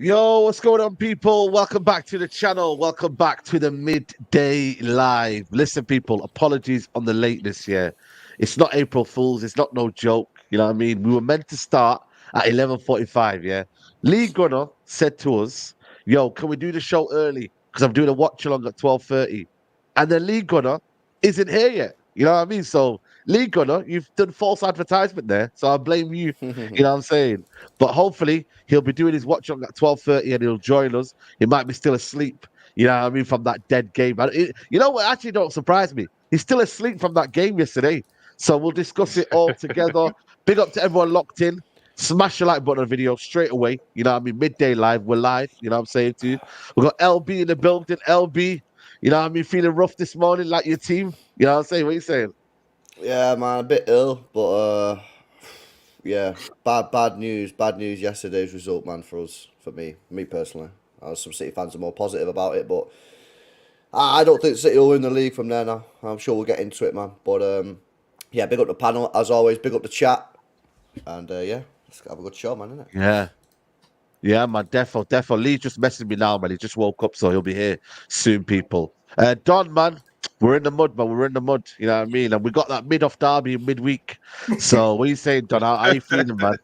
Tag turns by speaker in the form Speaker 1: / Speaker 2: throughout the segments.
Speaker 1: Yo, what's going on, people? Welcome back to the channel. Welcome back to the midday live. Listen, people, apologies on the lateness here. It's not April Fools. It's not no joke. You know what I mean? We were meant to start at 11:45. Yeah. Lee Gunner said to us, "Yo, can we do the show early? Because I'm doing a watch along at 12:30." And then Lee Gunner isn't here yet. You know what I mean? So Lee Gunner, you've done false advertisement there. So I blame you. You know what I'm saying? But hopefully he'll be doing his watch on at 12:30 and he'll join us. He might be still asleep. You know what I mean? From that dead game. You know what? Actually, don't surprise me. He's still asleep from that game yesterday. So we'll discuss it all together. Big up to everyone locked in. Smash the like button on the video straight away. You know what I mean? Midday live. We're live. You know what I'm saying to you? We've got LB in the building. LB, you know what I mean? Feeling rough this morning like your team. You know what I'm saying? What are you saying?
Speaker 2: Yeah, man, a bit ill, but yeah, bad news. Bad news. Yesterday's result, man, for me personally. Some City fans are more positive about it, but I don't think City will win the league from there now. I'm sure we'll get into it, man. But yeah, big up the panel as always. Big up the chat, and yeah, let's have a good show, man, innit?
Speaker 1: Yeah. Yeah, man, defo. Lee just messaged me now, man. He just woke up, so he'll be here soon, people. Don, man, we're in the mud, man. We're in the mud. You know what I mean? And we got that mid-off derby midweek. So what are you saying, Don? How you feeling, man?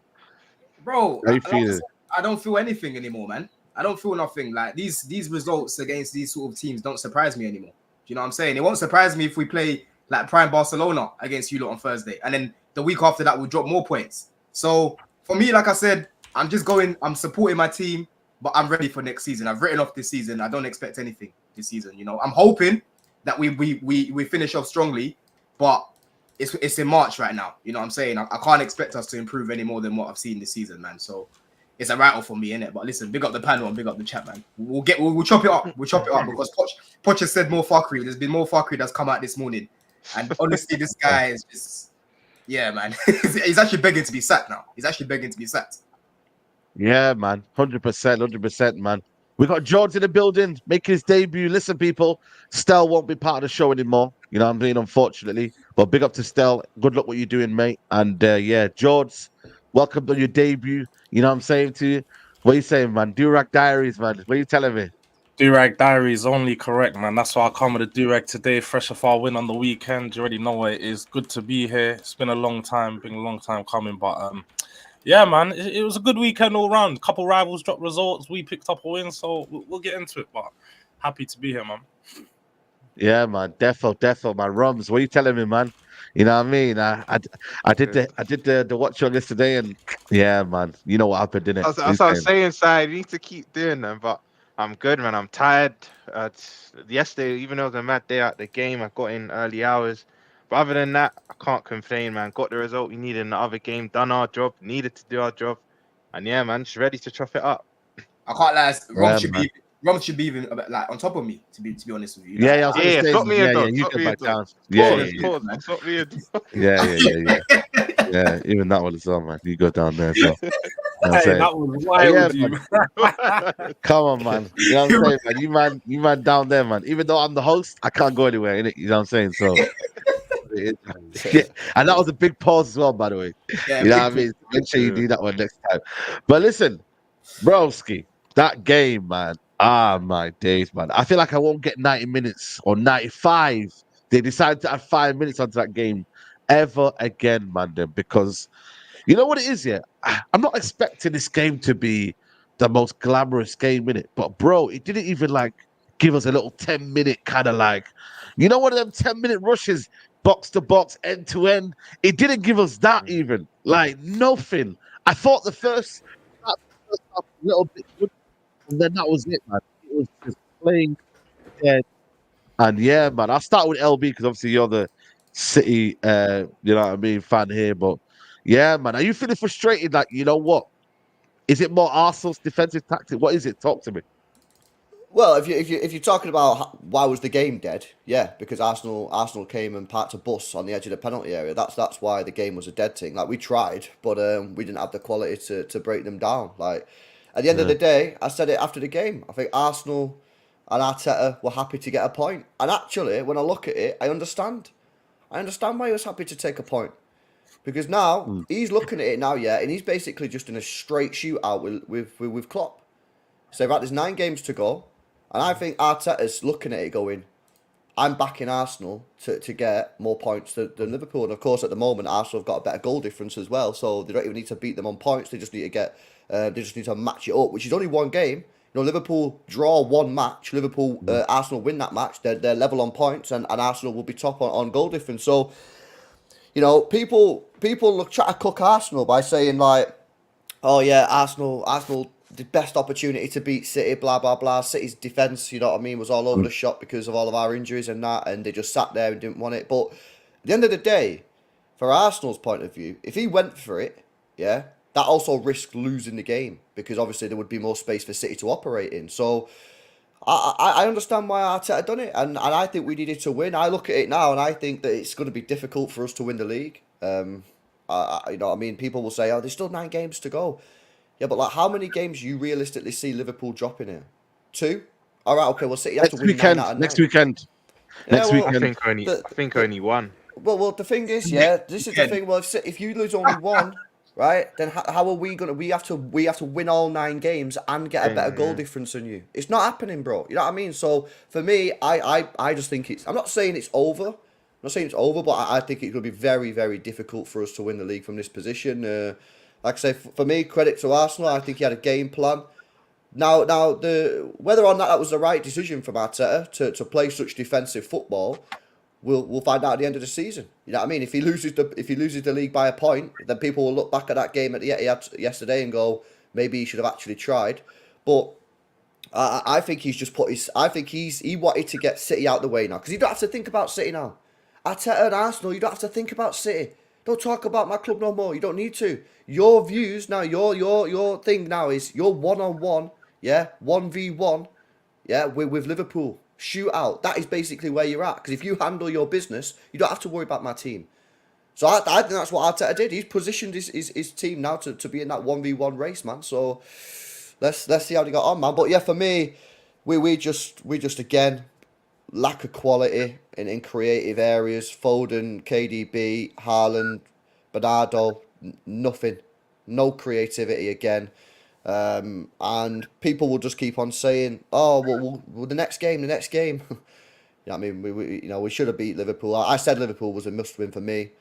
Speaker 3: Bro,
Speaker 1: How you
Speaker 3: like I
Speaker 1: feeling?
Speaker 3: said, I don't feel anything anymore, man. I don't feel nothing. Like these results against these sort of teams don't surprise me anymore. Do you know what I'm saying? It won't surprise me if we play like prime Barcelona against you lot on Thursday, and then the week after that we'll drop more points. So for me, like I said, I'm supporting my team, but I'm ready for next season. I've written off this season. I don't expect anything this season. You know, I'm hoping that we finish off strongly, but it's in March right now. You know what I'm saying? I can't expect us to improve any more than what I've seen this season, man. So it's a rattle for me, innit? But listen, big up the panel and big up the chat, man. We'll chop it up. We'll chop it up because Poch has said more fuckery. There's been more fuckery that's come out this morning. And honestly, this guy is just, yeah, man. He's actually begging to be sacked now. He's actually begging to be sacked.
Speaker 1: Yeah, man. 100%, man. We got George in the building making his debut. Listen, people, Stel won't be part of the show anymore. You know what I'm saying, unfortunately. But big up to Stel. Good luck what you're doing, mate. And yeah, George, welcome to your debut. You know what I'm saying to you? What are you saying, man? Durag Diaries, man. What are you telling me?
Speaker 4: Durag Diary is only correct, man. That's why I come with a Durag today, fresh off our win on the weekend. You already know what it is. Good to be here. It's been a long time coming, but yeah, man, it was a good weekend all round. Couple rivals dropped results. We picked up a win, so we'll get into it. But happy to be here, man.
Speaker 1: Yeah, man. Defo, man. Rums, what are you telling me, man? You know what I mean? I did the watch on yesterday, and yeah, man. You know what happened, didn't it?
Speaker 5: That's what I'm saying, side. You need to keep doing them, but I'm good, man. I'm tired. Yesterday, even though it was a mad day at the game, I got in early hours. But other than that, I can't complain, man. Got the result we needed in the other game, done our job, needed to do our job. And yeah, man, just ready to chop it up.
Speaker 3: I can't lie.
Speaker 1: Yeah,
Speaker 3: Rom should be even like on top of me, to be honest with you.
Speaker 1: Yeah, I was gonna say,
Speaker 5: stop me
Speaker 1: yeah,
Speaker 5: in,
Speaker 1: yeah,
Speaker 5: though.
Speaker 1: you
Speaker 5: Stop
Speaker 1: get
Speaker 5: me
Speaker 1: my
Speaker 5: in, though.
Speaker 1: chance. Yeah,
Speaker 5: Pause. Stop me in.
Speaker 1: yeah. Yeah, even that one as well, man. You go down there. So,
Speaker 4: Hey, that was wild, you.
Speaker 1: Come on, man. You know what I'm saying, man? You man down there, man. Even though I'm the host, I can't go anywhere, innit? You know what I'm saying? So, yeah. And that was a big pause as well, by the way.
Speaker 3: Yeah,
Speaker 1: You know what I mean? Make sure you do that one next time. But listen, Broski, that game, man. Ah, my days, man. I feel like I won't get 90 minutes or 95. They decided to add 5 minutes onto that game ever again, man, then, because you know what it is, yeah? I'm not expecting this game to be the most glamorous game in it, but bro, it didn't even like give us a little 10-minute kind of like, you know, one of them 10-minute rushes, box to box, end to end. It didn't give us that even, like nothing. I thought the first half a little bit good, and then that was it, man. It was just playing dead. And yeah, man, I'll start with LB because obviously you're the City, you know what I mean, fan here. But yeah, man, are you feeling frustrated? Like, you know what? Is it more Arsenal's defensive tactic? What is it? Talk to me.
Speaker 2: Well, if you're talking about why was the game dead, yeah, because Arsenal came and parked a bus on the edge of the penalty area. That's why the game was a dead thing. Like we tried, but we didn't have the quality to break them down. Like at the end of the day, I said it after the game. I think Arsenal and Arteta were happy to get a point. And actually, when I look at it, I understand. I understand why he was happy to take a point. Because now he's looking at it now, yeah, and he's basically just in a straight shootout with Klopp. Say, right, there's 9 games to go. And I think Arteta's looking at it going, I'm backing Arsenal to get more points than Liverpool. And of course, at the moment, Arsenal have got a better goal difference as well. So they don't even need to beat them on points. They just need to match it up, which is only 1 game. Liverpool draw 1 match. Arsenal win that match. They're level on points, and Arsenal will be top on goal difference. So, people try to cook Arsenal by saying like, oh yeah, Arsenal, the best opportunity to beat City, blah blah blah. City's defense, was all over the shop because of all of our injuries and that, and they just sat there and didn't want it. But at the end of the day, for Arsenal's point of view, if he went for it, yeah, that also risked losing the game because obviously there would be more space for City to operate in. So I understand why Arteta done it, and I think we needed to win. I look at it now and I think that it's going to be difficult for us to win the league. People will say, oh, there's still 9 games to go. Yeah, but like, how many games you realistically see Liverpool dropping here? 2? All right, okay. Well, City have to win 9 out of 9.
Speaker 1: Next weekend.
Speaker 5: I think only 1.
Speaker 2: Well, the thing is, this is the thing. Well, if you lose only 1, right, then how are we gonna? We have to win all 9 games and get a better goal difference than you. It's not happening, bro. You know what I mean? So for me, I just think it's. I'm not saying it's over. But I think it could be very, very difficult for us to win the league from this position. Like I say, for me, credit to Arsenal. I think he had a game plan. Now, whether or not that was the right decision from Arteta to play such defensive football, we'll find out at the end of the season. You know what I mean? If he loses the league by a point, then people will look back at that game at the Etihad yesterday and go, maybe he should have actually tried. But I think he's just he wanted to get City out the way now because you don't have to think about City now. Arteta and Arsenal, you don't have to think about City. Don't talk about my club no more. You don't need to. Your views now, your thing now is your 1-on-1, 1v1, with Liverpool. Shootout. That is basically where you're at. Because if you handle your business, you don't have to worry about my team. So I think that's what Arteta did. He's positioned his team now to be in that 1v1 race, man. So let's see how they got on, man. But yeah, for me, we just again lack of quality in creative areas. Foden, KDB, Haaland, Bernardo, nothing. No creativity again. And people will just keep on saying, oh, well the next game. You know what I mean? We should have beat Liverpool. I said Liverpool was a must-win for me.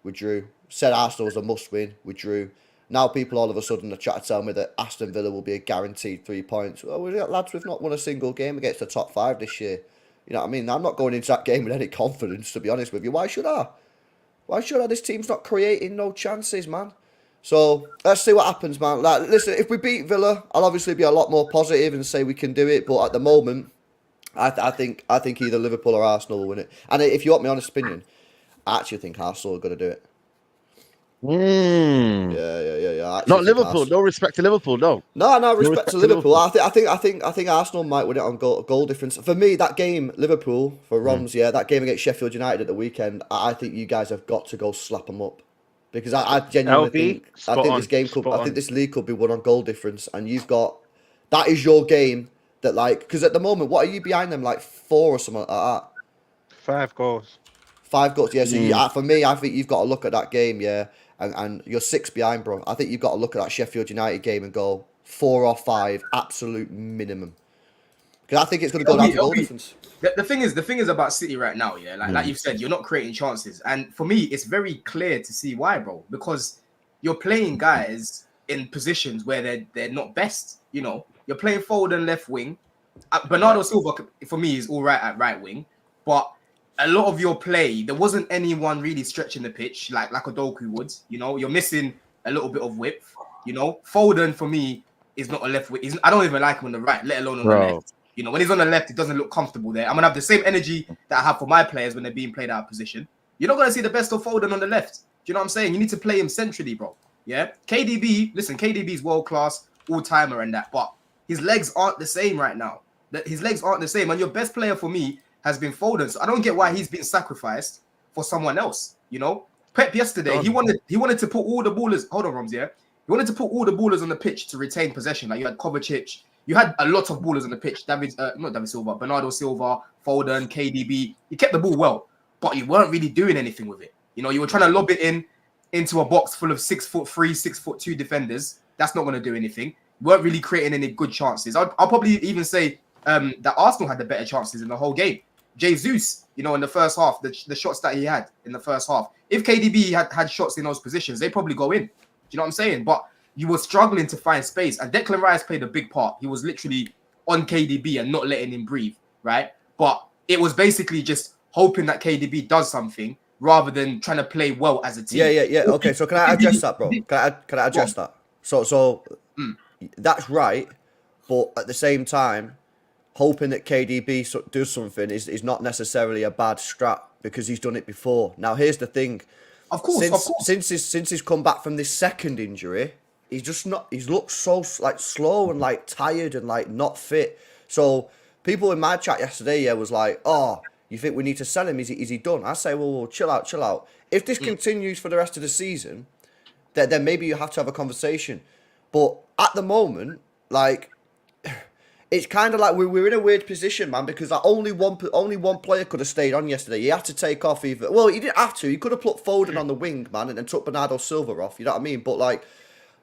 Speaker 2: We drew. Said Arsenal was a must-win. We drew. Now people all of a sudden are trying to tell me that Aston Villa will be a guaranteed 3 points. Well, lads, we've not won a single game against the top 5 this year. You know what I mean? I'm not going into that game with any confidence, to be honest with you. Why should I? This team's not creating no chances, man. So let's see what happens, man. Like, listen, if we beat Villa, I'll obviously be a lot more positive and say we can do it. But at the moment, I think either Liverpool or Arsenal will win it. And if you want my honest opinion, I actually think Arsenal are going to do it. Yeah.
Speaker 1: Not Liverpool. No respect to Liverpool. No.
Speaker 2: No respect to Liverpool. I think Arsenal might win it on goal difference. For me, that game, Liverpool for Roms, that game against Sheffield United at the weekend, I think you guys have got to go slap them up because I genuinely think this league could be won on goal difference, and that is your game. That because at the moment, what are you behind them, like 4 or something like that?
Speaker 5: 5 goals.
Speaker 2: 5 goals, yeah. So for me, I think you've got to look at that game, and you're 6 behind, bro. I think you've got to look at that Sheffield United game and go 4 or 5, absolute minimum. Because I think it's going to go down to goal difference.
Speaker 3: The thing is about City right now, like you've said, you're not creating chances, and for me, it's very clear to see why, bro. Because you're playing guys in positions where they're not best. You're playing Foden left wing. Bernardo Silva for me is all right at right wing, but a lot of your play, there wasn't anyone really stretching the pitch like Odoku would. You're missing a little bit of width. Foden for me is not a left wing. I don't even like him on the right, let alone on the left. When he's on the left, it doesn't look comfortable there. I'm gonna have the same energy that I have for my players when they're being played out of position. You're not gonna see the best of Foden on the left. Do you know what I'm saying? You need to play him centrally, bro. Yeah. KDB's world class, all timer and that, but his legs aren't the same right now. His legs aren't the same, and your best player for me has been Foden. So I don't get why he's been sacrificed for someone else. Pep yesterday, he wanted to put all the ballers. Hold on, Roms, He wanted to put all the ballers on the pitch to retain possession. Like you had Kovacic, you had a lot of ballers on the pitch. Not David Silva, Bernardo Silva, Foden, KDB. You kept the ball well, but you weren't really doing anything with it. You were trying to lob it into a box full of 6'3", 6'2" defenders. That's not going to do anything. weren't really creating any good chances. I'll probably even say that Arsenal had the better chances in the whole game. Jesus, in the first half, the shots that he had in the first half. If KDB had shots in those positions, they probably go in. Do you know what I'm saying? But you were struggling to find space, and Declan Rice played a big part. He was literally on KDB and not letting him breathe, right? But it was basically just hoping that KDB does something rather than trying to play well as a team.
Speaker 2: Yeah. Okay, so can I address that, bro? Can I address that? So that's right, but at the same time, hoping that KDB does something is not necessarily a bad strat because he's done it before. Now, here's the thing.
Speaker 3: Of course.
Speaker 2: Since he's come back from this second injury, he's just not. He's looked so like slow and like tired and like not fit. So people in my chat yesterday, was like, "Oh, you think we need to sell him? Is he done?" I say, "Well, chill out. If this continues for the rest of the season, then maybe you have to have a conversation. But at the moment, like." It's kind of like we're in a weird position, man, because like only one player could have stayed on yesterday. He had to take off either. Well, he didn't have to. He could have put Foden on the wing, man, and then took Bernardo Silva off. You know what I mean? But like,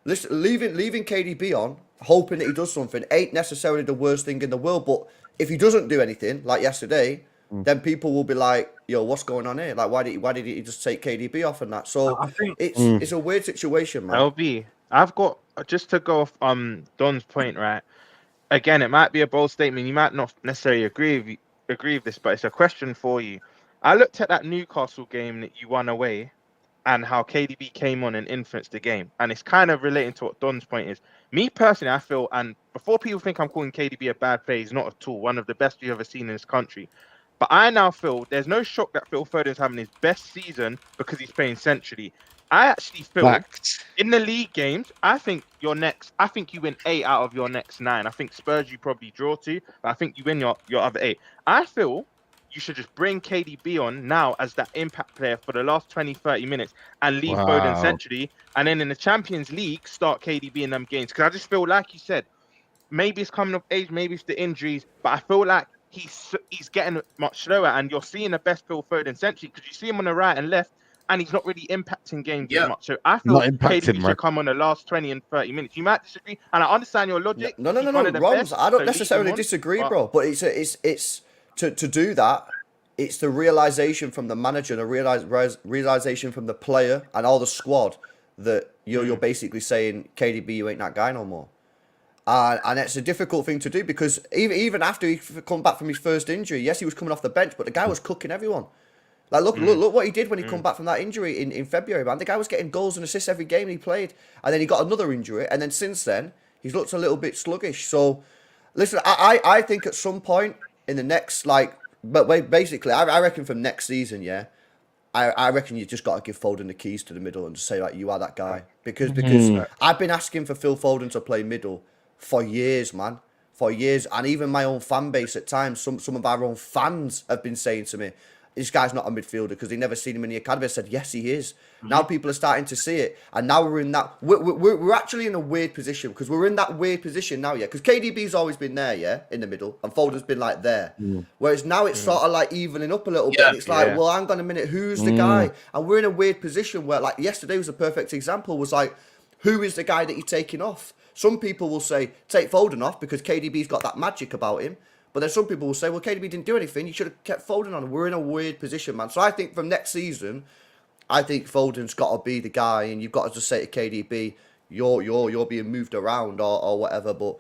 Speaker 2: listen, leaving KDB on, hoping that he does something, ain't necessarily the worst thing in the world. But if he doesn't do anything, like yesterday, then people will be like, "Yo, what's going on here? Like, why did he just take KDB off and that?" So
Speaker 4: I think
Speaker 2: it's a weird situation, man.
Speaker 5: LB, I've got just to go off Don's point, right? Again, it might be a bold statement. You might not necessarily agree with this, but it's a question for you. I looked at that Newcastle game that you won away and how KDB came on and influenced the game. And it's kind of relating to what Don's point is. Me personally, I feel, and before people think I'm calling KDB a bad player, he's not at all. One of the best you've ever seen in this country. But I now feel there's no shock that Phil Foden's having his best season because he's playing centrally. I actually feel in the league games, I think you win 8 out of your next 9. I think Spurs you probably draw 2, but I think you win your other 8. I feel you should just bring KDB on now as that impact player for the last 20, 30 minutes and leave Foden centrally. And then in the Champions League, start KDB in them games. Because I just feel like you said, maybe it's coming of age, maybe it's the injuries, but I feel like he's getting much slower. And you're seeing the best Phil Foden centrally because you see him on the right and left. And he's not really impacting games as much. So I feel KDB should come on the last 20 and 30 minutes. You might disagree, and I understand your logic.
Speaker 2: No, Roms, I don't necessarily disagree, bro. But it's to do that, it's the realization from the manager, the realization from the player and all the squad that you're basically saying, KDB, you ain't that guy no more. And it's a difficult thing to do because even after he come back from his first injury, yes, he was coming off the bench, but the guy was cooking everyone. Like, look what he did when he come back from that injury in February, man. The guy was getting goals and assists every game he played. And then he got another injury. And then since then, he's looked a little bit sluggish. So, listen, I think at some point in the next, but basically, I reckon from next season, I reckon you just got to give Foden the keys to the middle and just say, like, you are that guy. Because I've been asking for Phil Foden to play middle for years, man. For years. And even my own fan base at times, some of our own fans have been saying to me, this guy's not a midfielder because they never seen him in the academy. I said, yes, he is. Now people are starting to see it. And now we're in that... We're actually in a weird position because we're in that weird position now, because KDB's always been there, in the middle. And Foden's been, there. Whereas now it's sort of, evening up a little bit. And it's well, hang on a minute, who's the guy? And we're in a weird position where, yesterday was a perfect example, was who is the guy that you're taking off? Some people will say, take Foden off because KDB's got that magic about him. But then some people will say, well, KDB didn't do anything. You should have kept Foden on. We're in a weird position, man. So I think from next season, I think Foden's got to be the guy, and you've got to just say to KDB, you're being moved around or whatever. But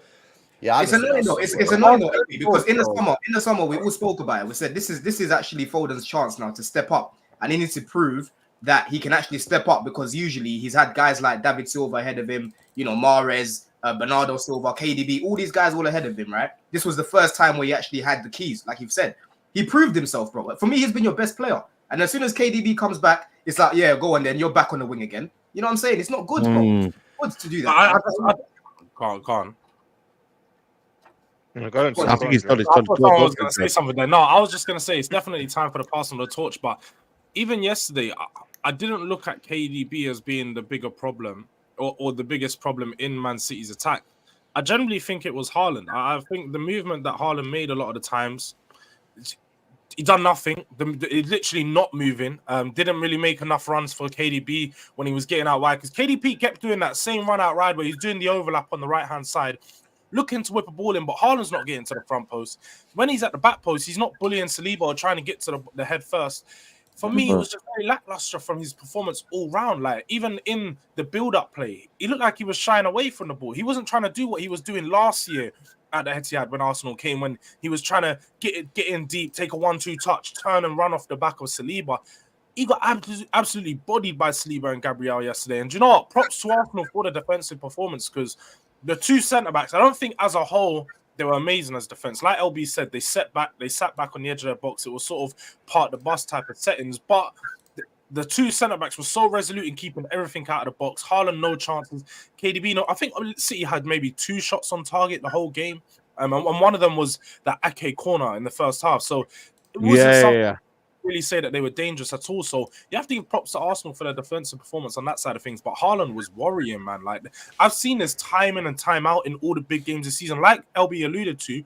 Speaker 2: yeah,
Speaker 3: it's annoying though. It's annoying though, because in the summer we all spoke about it. We said this is actually Foden's chance now to step up, and he needs to prove that he can actually step up because usually he's had guys like David Silva ahead of him, Mahrez, Bernardo Silva, KDB, all these guys all ahead of him, right? This was the first time where he actually had the keys, like you've said. He proved himself, bro. For me, he's been your best player. And as soon as KDB comes back, it's like, yeah, go on then. You're back on the wing again. You know what I'm saying? It's not good, bro. Good to do that.
Speaker 4: Go on.
Speaker 1: I think he's done his
Speaker 4: I was going to say something there. No, I was just going to say it's definitely time for the pass on the torch. But even yesterday, I didn't look at KDB as being the bigger problem or the biggest problem in Man City's attack. I generally think it was Haaland. I think the movement that Haaland made a lot of the times He done nothing. He's literally not moving. Didn't really make enough runs for KDB when he was getting out wide, because KDB kept doing that same run out ride where he's doing the overlap on the right hand side, looking to whip a ball in, but Haaland's not getting to the front post. When he's at the back post, he's not bullying Saliba or trying to get to the head first. For me, it was just very lackluster from his performance all round. Like, even in the build-up play, he looked like he was shying away from the ball. He wasn't trying to do what he was doing last year at the Etihad when Arsenal came, when he was trying to get in deep, take a 1-2 touch, turn and run off the back of Saliba. He got absolutely bodied by Saliba and Gabriel yesterday. And do you know what? Props to Arsenal for the defensive performance, because the two centre-backs, I don't think as a whole they were amazing as defense. Like LB said, they sat back on the edge of their box. It was sort of part the bus type of settings, but the two centre-backs were so resolute in keeping everything out of the box. Haaland, no chances. KDB, no. I think City had maybe 2 shots on target the whole game. And one of them was that Ake corner in the first half. So it wasn't something really say that they were dangerous at all. So you have to give props to Arsenal for their defensive performance on that side of things. But Haaland was worrying, man. Like, I've seen this time in and time out in all the big games this season. Like LB alluded to,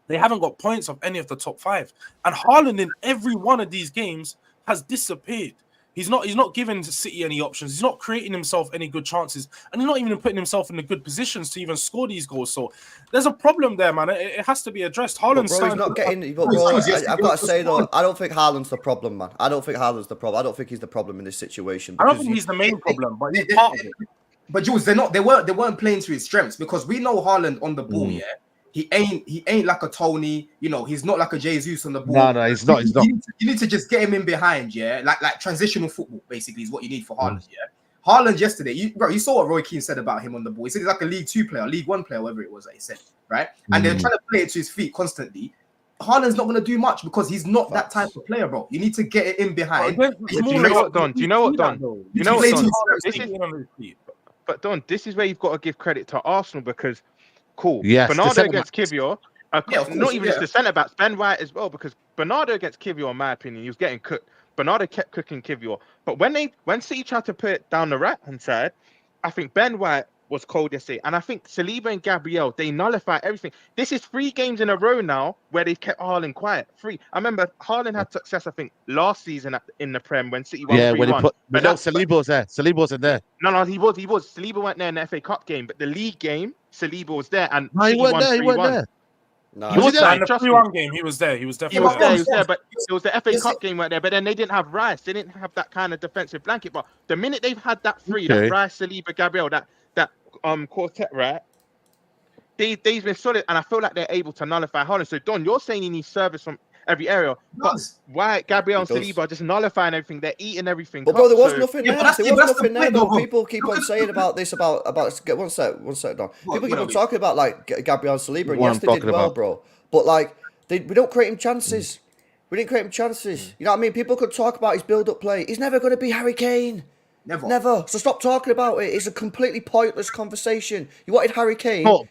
Speaker 4: they haven't got points of any of the top 5. And Haaland in every one of these games has disappeared. He's not giving City any options. He's not creating himself any good chances. And he's not even putting himself in the good positions to even score these goals. So there's a problem there, man. It has to be addressed. Haaland's
Speaker 2: he's not getting... Bro, I've got to say, though, I don't think Haaland's the problem, man. I don't think Haaland's the problem. I don't think he's the problem in this situation.
Speaker 4: I don't think he's the main problem, but he's part of it.
Speaker 3: But Jules, they weren't playing to his strengths, because we know Haaland on the ball, yeah. He ain't like a Tony, you know. He's not like a Jesus on the ball.
Speaker 1: No, he's not.
Speaker 3: You need to just get him in behind, yeah. Like transitional football, basically, is what you need for Haaland, yeah. Haaland yesterday, you saw what Roy Keane said about him on the ball. He said he's like a League 2 player, League 1 player, whatever it was that he said, right? And they're trying to play it to his feet constantly. Haaland's not going to do much because he's not that type of player, bro. You need to get it in behind.
Speaker 5: Do you know what, Don? But Don, this is where you've got to give credit to Arsenal, because
Speaker 1: yes,
Speaker 5: Bernardo against Kivior, not even just the centre backs, Ben White as well, because Bernardo against Kivior, in my opinion, he was getting cooked. Bernardo kept cooking Kivior, but when City tried to put it down the right hand side, I think Ben White was cold yesterday, and I think Saliba and Gabriel, they nullify everything. This is 3 games in a row now where they've kept Haaland quiet. 3. I remember Haaland had success, I think, last season in the Prem when City won 3-1.
Speaker 1: When he put, but no, Saliba was there. Saliba wasn't there.
Speaker 5: No, he was. Saliba went there in the FA Cup game, but the league game, Saliba was there, and
Speaker 1: no, he wasn't there. He wasn't there.
Speaker 4: No, he was there in the 3-1 game. He was there. He was definitely
Speaker 5: there. He was there, but it was the FA Cup game weren't there. But then they didn't have Rice. They didn't have that kind of defensive blanket. But the minute they've had that 3, that Rice, Saliba, Gabriel, that quartet, right? They've been solid, and I feel like they're able to nullify Haaland. So Don, you're saying he needs service from every area, but why Gabriel and Saliba are just nullifying everything? They're eating everything.
Speaker 2: But bro, there was nothing there. There was nothing there. People keep on saying about this. About one sec, Don. People keep on talking about like Gabriel and Saliba, and yes, they did well, bro. But like, we don't create him chances. We didn't create him chances. You know what I mean? People could talk about his build-up play. He's never going to be Harry Kane. Never. So stop talking about it. It's a completely pointless conversation. You wanted Harry Kane.
Speaker 1: But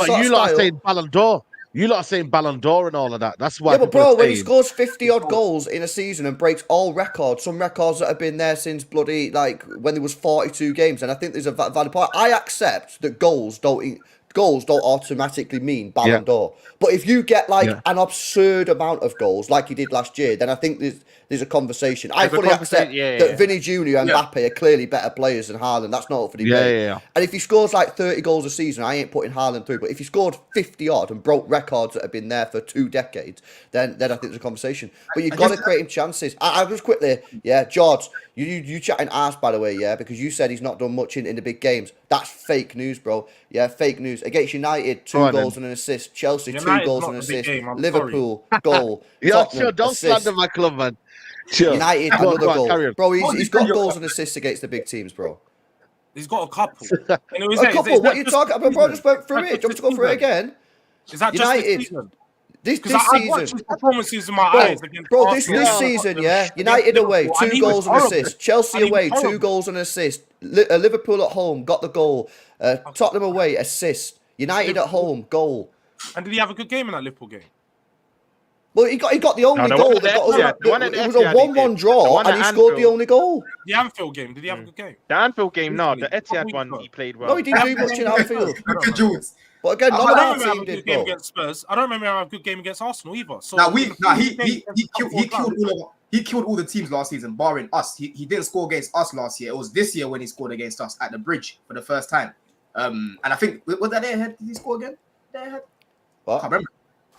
Speaker 1: you lot are saying Ballon d'Or. You lot are saying Ballon d'Or and all of that. That's why.
Speaker 2: Yeah, but bro, when he scores 50-odd goals in a season and breaks all records, some records that have been there since bloody, like, when there was 42 games, and I think there's a valid point. I accept that goals don't automatically mean Ballon d'Or. But if you get an absurd amount of goals like you did last year, then I think there's a conversation. I fully accept that Vinny Jr. and Mbappe are clearly better players than Haaland. That's not up for debate. And if he scores like 30 goals a season, I ain't putting Haaland through. But if he scored 50 odd and broke records that have been there for 2 decades, then I think there's a conversation. But you've got to create him chances. I just quickly, George, you chatting arse, by the way, because you said he's not done much in the big games. That's fake news, bro. Yeah, fake news. Against United, 2 goals and an assist. Chelsea, United, 2 goals and an assist. Liverpool, goal.
Speaker 1: Sure, don't slander my club, man. Sure.
Speaker 2: United, another goal. Bro, he's got goals and assists against the big teams, bro.
Speaker 4: He's got a couple.
Speaker 2: A couple? What are you talking about? Bro, just went through it. Do you want to go through it again?
Speaker 4: Is that
Speaker 2: United,
Speaker 4: just
Speaker 2: this
Speaker 4: season? I watched his performances in my eyes against
Speaker 2: this season, United away, 2 goals and assists. Chelsea away, 2 goals and assists. Liverpool at home, got the goal. Tottenham away, assist. United at home, goal.
Speaker 4: And did he have a good game in that Liverpool game?
Speaker 2: Well, he got the only goal. It was a 1-1 draw, and he scored the only goal.
Speaker 4: The Anfield game, did he have a good game?
Speaker 5: The Anfield game, no. The Etihad one, he played well.
Speaker 2: No, he didn't do much in Anfield.
Speaker 3: Look at Jules.
Speaker 2: But again,
Speaker 4: I
Speaker 2: none of
Speaker 4: don't
Speaker 2: our
Speaker 4: remember having
Speaker 2: team
Speaker 4: a good
Speaker 2: did,
Speaker 4: game
Speaker 2: bro.
Speaker 4: against Spurs. I don't remember having a good game against Arsenal either. So
Speaker 3: Now he killed all the teams last season, barring us. He didn't score against us last year. It was this year when he scored against us at the Bridge for the first time. And I think was that day ahead? Did he score again? Day ahead?
Speaker 2: What?
Speaker 3: I can't remember.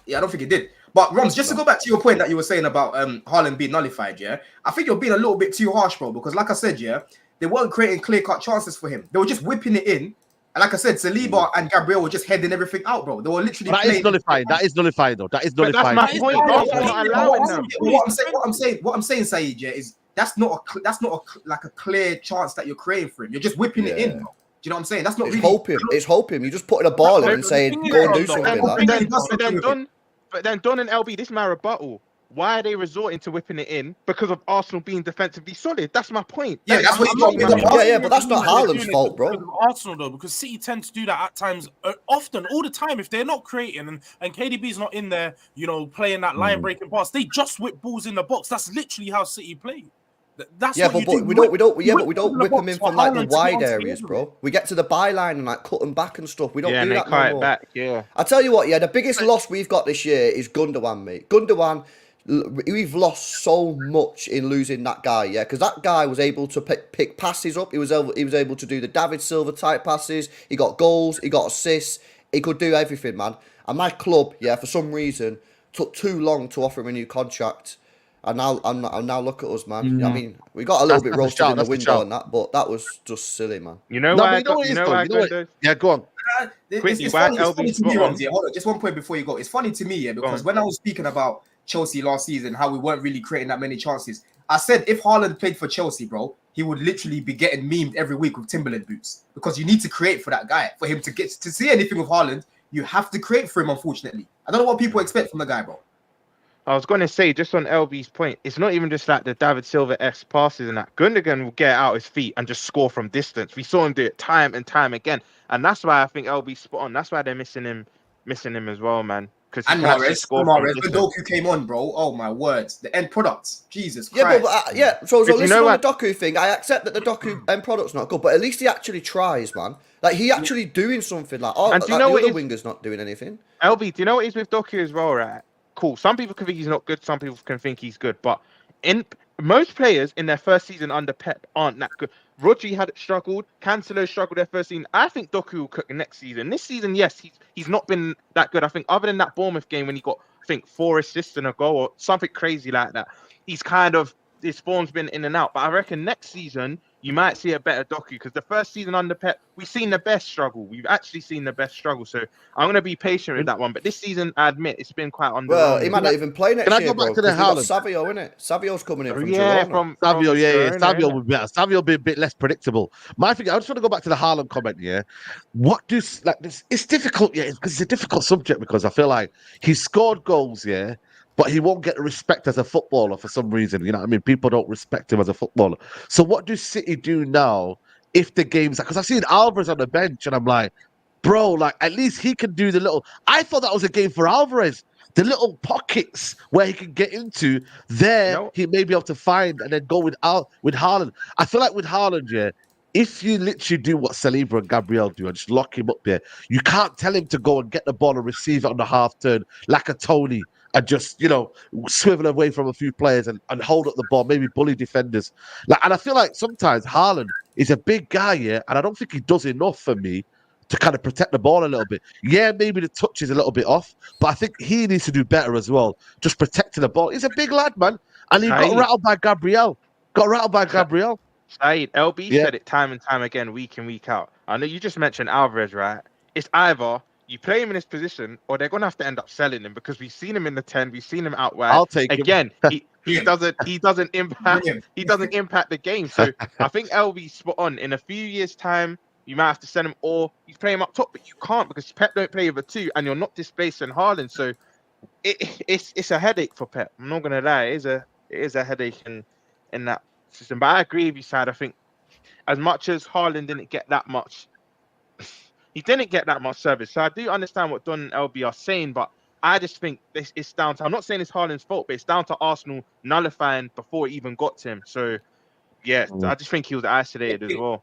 Speaker 3: Yeah, I don't think he did. But Roms, just to go back to your point that you were saying about Haaland being nullified, yeah, I think you're being a little bit too harsh, bro. Because like I said, yeah, they weren't creating clear-cut chances for him. They were just whipping it in. And like I said, Saliba and Gabriel were just heading everything out, bro. They were literally
Speaker 1: That is nullified. That is nullified, though. That is
Speaker 5: But
Speaker 1: nullified.
Speaker 5: that's my point. Arsenal not allowing them.
Speaker 3: What I'm saying, Saeed, yeah, is that's not like a clear chance that you're creating for him. You're just whipping it in, bro. Do you know what I'm saying? That's not
Speaker 2: It's
Speaker 3: really.
Speaker 2: hoping. It's hoping. You're just putting a ball in and saying, go and do something.
Speaker 5: But then Don and LB, this is my rebuttal. Why are they resorting to whipping it in? Because of Arsenal being defensively solid. That's my point.
Speaker 3: Yeah, that's what
Speaker 2: but that's not Haaland's fault, bro.
Speaker 4: Because of Arsenal, though, because City tend to do that at times, often, all the time. If they're not creating and KDB's not in there, you know, playing that line-breaking pass, they just whip balls in the box. That's literally how City play. That's
Speaker 2: yeah,
Speaker 4: what
Speaker 2: but we don't whip them in from like the wide areas, bro. We get to the byline and like cut them back and stuff. We don't do that no more.
Speaker 5: Back, yeah.
Speaker 2: I tell you what, yeah, the biggest loss we've got this year is Gundogan, mate. Gundogan, we've lost so much in losing that guy, yeah, because that guy was able to pick passes up. He was able to do the David Silva type passes. He got goals. He got assists. He could do everything, man. And my club, yeah, for some reason, took too long to offer him a new contract. And now look at us, man. Mm-hmm. I mean, we got a little bit roasted in the window and that, but that was just silly, man.
Speaker 5: You know why?
Speaker 1: Yeah, go on.
Speaker 3: It's funny to me, Ronzi. Hold on, just one point before you go. It's funny to me, yeah, because when I was speaking about Chelsea last season, how we weren't really creating that many chances, I said if Haaland played for Chelsea, bro, he would literally be getting memed every week with Timberland boots, because you need to create for that guy. For him to get to see anything with Haaland, you have to create for him, unfortunately. I don't know what people expect from the guy, bro.
Speaker 5: I was going to say, just on LB's point, it's not even just like the David Silva-esque passes and that. Gundogan will get out his feet and just score from distance. We saw him do it time and time again. And that's why I think LB's spot on. That's why they're missing him as well, man.
Speaker 3: And Mahrez, when Doku came on, bro, oh my words. The end product, Jesus Christ.
Speaker 2: So listen on the Doku thing, I accept that the Doku end product's not good, but at least he actually tries, man. Like, he actually doing something. Like, and do you know the other winger's not doing anything.
Speaker 5: LB, do you know what is with Doku as well, right? Cool. Some people can think he's not good. Some people can think he's good. But in most players in their first season under Pep aren't that good. Rodri had struggled. Cancelo struggled their first season. I think Doku will cook next season. This season, yes, he's not been that good. I think other than that Bournemouth game when he got, I think, 4 assists and a goal or something crazy like that, he's kind of, his form's been in and out. But I reckon next season you might see a better Doku, because the first season under Pep, we've seen the best struggle. We've actually seen the best struggle. So I'm going to be patient with that one. But this season, I admit, it's been quite under.
Speaker 2: Well, he might not even play next year,
Speaker 1: Can I go back to the Haaland?
Speaker 2: Savio, innit? Savio's coming in from
Speaker 1: Girona. Savio would be better. Savio will be a bit less predictable. My thing, I just want to go back to the Haaland comment, yeah. What does, like this, it's difficult, yeah, because it's a difficult subject, because I feel like he scored goals, yeah, but he won't get respect as a footballer for some reason. You know what I mean? People don't respect him as a footballer. So what do City do now if the game's... Because I've seen Alvarez on the bench, and I'm like, bro, like, at least he can do the little... I thought that was a game for Alvarez. The little pockets where he can get into, he may be able to find and then go with Haaland. I feel like with Haaland, yeah, if you literally do what Saliba and Gabriel do and just lock him up there, you can't tell him to go and get the ball and receive it on the half turn like a Tony, and just, you know, swivel away from a few players and hold up the ball, maybe bully defenders. And I feel like sometimes Haaland is a big guy, yeah, and I don't think he does enough for me to kind of protect the ball a little bit. Yeah, maybe the touch is a little bit off, but I think he needs to do better as well, just protecting the ball. He's a big lad, man, and he got rattled by Gabriel.
Speaker 5: Saeed, LB said it time and time again, week in, week out. I know you just mentioned Alvarez, right? It's either you play him in his position, or they're gonna have to end up selling him, because we've seen him in the 10, we've seen him out wide.
Speaker 1: I'll take
Speaker 5: him. He doesn't impact the game. So I think LB's spot on. In a few years' time, you might have to send him, or you play him up top, but you can't, because Pep don't play with a 2, and you're not displacing Haaland. So it's a headache for Pep. I'm not gonna lie, it is a headache in that system. But I agree with you, Sad. I think as much as Haaland didn't get that much. He didn't get that much service. So I do understand what Don and LB are saying, but I just think it's down to... I'm not saying it's Haaland's fault, but it's down to Arsenal nullifying before it even got to him. So, yeah, I just think he was isolated as well.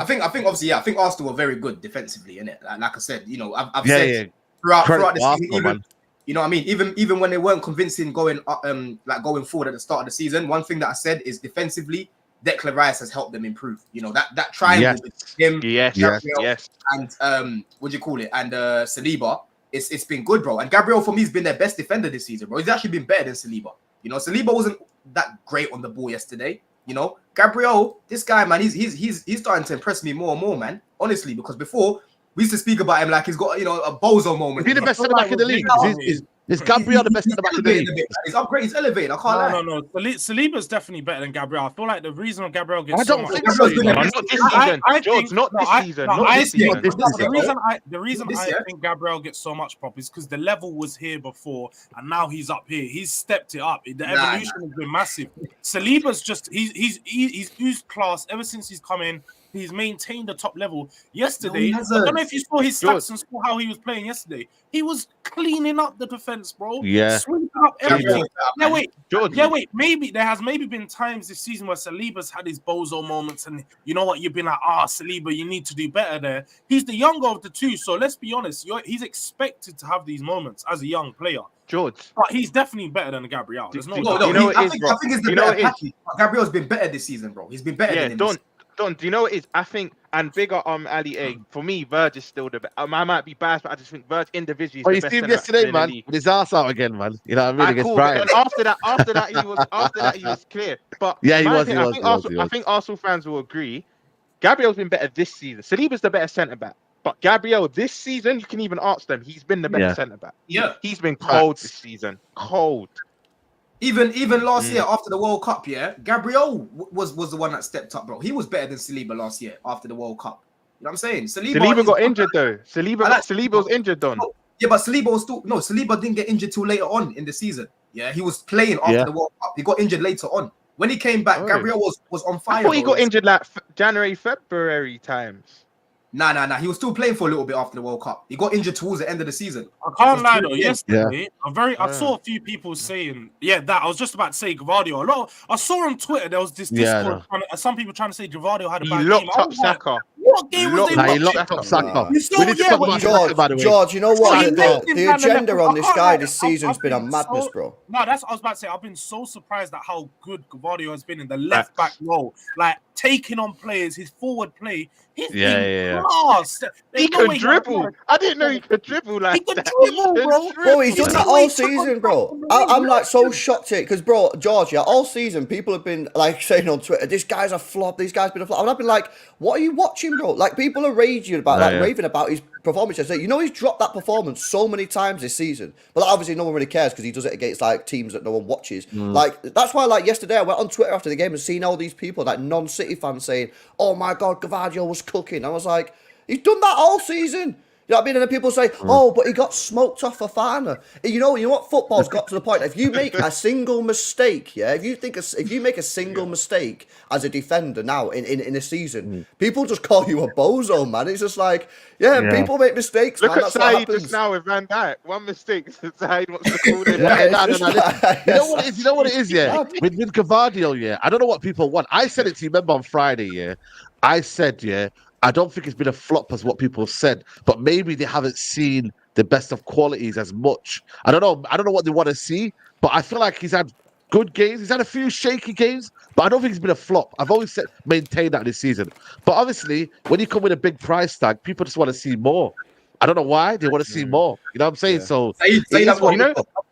Speaker 3: I think obviously, yeah, I think Arsenal were very good defensively, innit? Like I said, you know, I've
Speaker 1: Yeah,
Speaker 3: said
Speaker 1: yeah.
Speaker 3: throughout
Speaker 1: Credit
Speaker 3: the
Speaker 1: to
Speaker 3: season,
Speaker 1: Arsenal, man.
Speaker 3: you know what I mean? Even when they weren't convincing going going forward at the start of the season, one thing that I said is defensively, Declan Rice has helped them improve. You know, that triangle between him,
Speaker 5: Yes.
Speaker 3: Gabriel, and what do you call it? And Saliba, it's been good, bro. And Gabriel for me has been their best defender this season, bro. He's actually been better than Saliba. You know, Saliba wasn't that great on the ball yesterday. You know, Gabriel, this guy, man, he's starting to impress me more and more, man. Honestly, because before we used to speak about him like he's got, you know, a bozo moment.
Speaker 1: Is he the best centre back in the league? Is Gabriel the best centre back in the league?
Speaker 3: He's upgraded, he's elevated. I can't lie.
Speaker 4: No. Saliba's definitely better than Gabriel. I feel like the reason Gabriel gets
Speaker 1: I
Speaker 4: so
Speaker 1: don't
Speaker 4: much.
Speaker 1: think so.
Speaker 5: Not this season, George. Not this season.
Speaker 4: The reason I think Gabriel gets so much prop is because the level was here before, and now he's up here. He's stepped it up. The evolution has been massive. Saliba's just he's oozed class ever since he's come in. He's maintained the top level. Yesterday, I don't know if you saw his stats and saw how he was playing yesterday. He was cleaning up the defense, bro.
Speaker 1: Yeah.
Speaker 4: Sweeping up everything. Wait. Maybe there has been times this season where Saliba's had his bozo moments, and you know what? You've been like, Saliba, you need to do better there. He's the younger of the two, so let's be honest. He's expected to have these moments as a young player.
Speaker 5: George.
Speaker 4: But he's definitely better than Gabriel. There's no doubt.
Speaker 3: I think it's the better package. Gabriel's been better this season, bro. He's been better than him.
Speaker 5: Don, do you know what it is? I think, and bigger Ali A. For me, Verge is still the best. I might be biased, but I just think Verge individually.
Speaker 1: You see him yesterday, man, with his ass out again, man. You know what I mean? Against Brighton.
Speaker 5: After that, he was clear. But
Speaker 1: yeah, he was.
Speaker 5: I think Arsenal fans will agree. Gabriel's been better this season. Saliba's the better centre back, but Gabriel this season, you can even ask them. He's been the better centre back.
Speaker 3: Yeah,
Speaker 5: he's been cold this season. Cold.
Speaker 3: Even last year after the World Cup, Gabriel was the one that stepped up, bro. He was better than Saliba last year after the World Cup. You know what I'm saying?
Speaker 5: Saliba got injured though. Saliba was injured, Don.
Speaker 3: Yeah, but Saliba didn't get injured till later on in the season. Yeah, he was playing after the World Cup. He got injured later on. When he came back, Gabriel was on fire.
Speaker 5: I thought he got injured like January, February times.
Speaker 3: Nah. He was still playing for a little bit after the World Cup. He got injured towards the end of the season.
Speaker 4: I can't lie though. Yesterday, I saw a few people saying, that I was just about to say Gvardio. I saw on Twitter there was this Discord. Some people trying to say Gvardio had a bad game.
Speaker 5: He locked up Saka.
Speaker 4: What game was
Speaker 1: he locked up Saka.
Speaker 2: George, you know what? The agenda on this guy this season's been a madness, bro.
Speaker 4: No, that's what I was about to say. I've been so surprised at how good Gvardio has been in the left back role. Like taking on players, his forward play. He's been class.
Speaker 5: He could dribble. I didn't know he could dribble like that.
Speaker 4: He could dribble, bro.
Speaker 2: Bro, he's done that all season, bro. I'm like so shocked at it because, bro, George, all season people have been like saying on Twitter, this guy's a flop, this guy's been a flop. And I've been like, what are you watching, bro? Like people are raging about, raving about his performance yesterday. You know, he's dropped that performance so many times this season, but like, obviously no one really cares because he does it against like teams that no one watches. Like that's why, like yesterday, I went on Twitter after the game and seen all these people, like non-City fans, saying, "Oh my God, Gvardio was cooking." I was like, he's done that all season. You know what I mean? And then people say, "Oh, but he got smoked off Fofana." You know what? Football's got to the point. If you make a single mistake, if you make a single mistake as a defender now in a season, people just call you a bozo, man. It's just like, people make mistakes.
Speaker 5: Look
Speaker 2: man.
Speaker 5: at
Speaker 2: That's what
Speaker 5: Said
Speaker 2: happens.
Speaker 5: just now with Van Dijk. One mistake. Said wants to call it.
Speaker 1: You know what it is, with Gvardio, I don't know what people want. I said it to you, remember on Friday, I said, I don't think it's been a flop as what people have said, but maybe they haven't seen the best of qualities as much. I don't know what they want to see, but I feel like he's had good games. He's had a few shaky games, but I don't think it's been a flop. I've always maintained that this season. But obviously, when you come with a big price tag, people just want to see more. I don't know why they want to see more. You know what I'm saying? So,
Speaker 3: I've got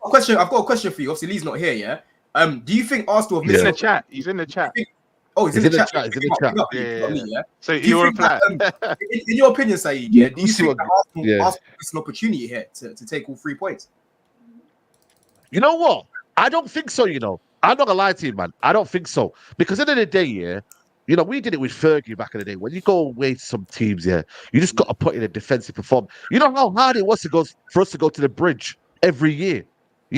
Speaker 3: a question for you. Obviously, Lee's not here. Do you think Arsenal have
Speaker 5: He's in the chat. He's in the chat.
Speaker 3: He's in the chat.
Speaker 1: He's in the chat.
Speaker 3: Yeah.
Speaker 5: So you reply.
Speaker 3: In your opinion, Saeed, do you think that Arsenal has an opportunity here to take all 3 points?
Speaker 1: You know what? I don't think so, I'm not gonna lie to you, man. I don't think so. Because at the end of the day, we did it with Fergie back in the day. When you go away to some teams, you just got to put in a defensive performance. You know how hard it was for us to go to the bridge every year?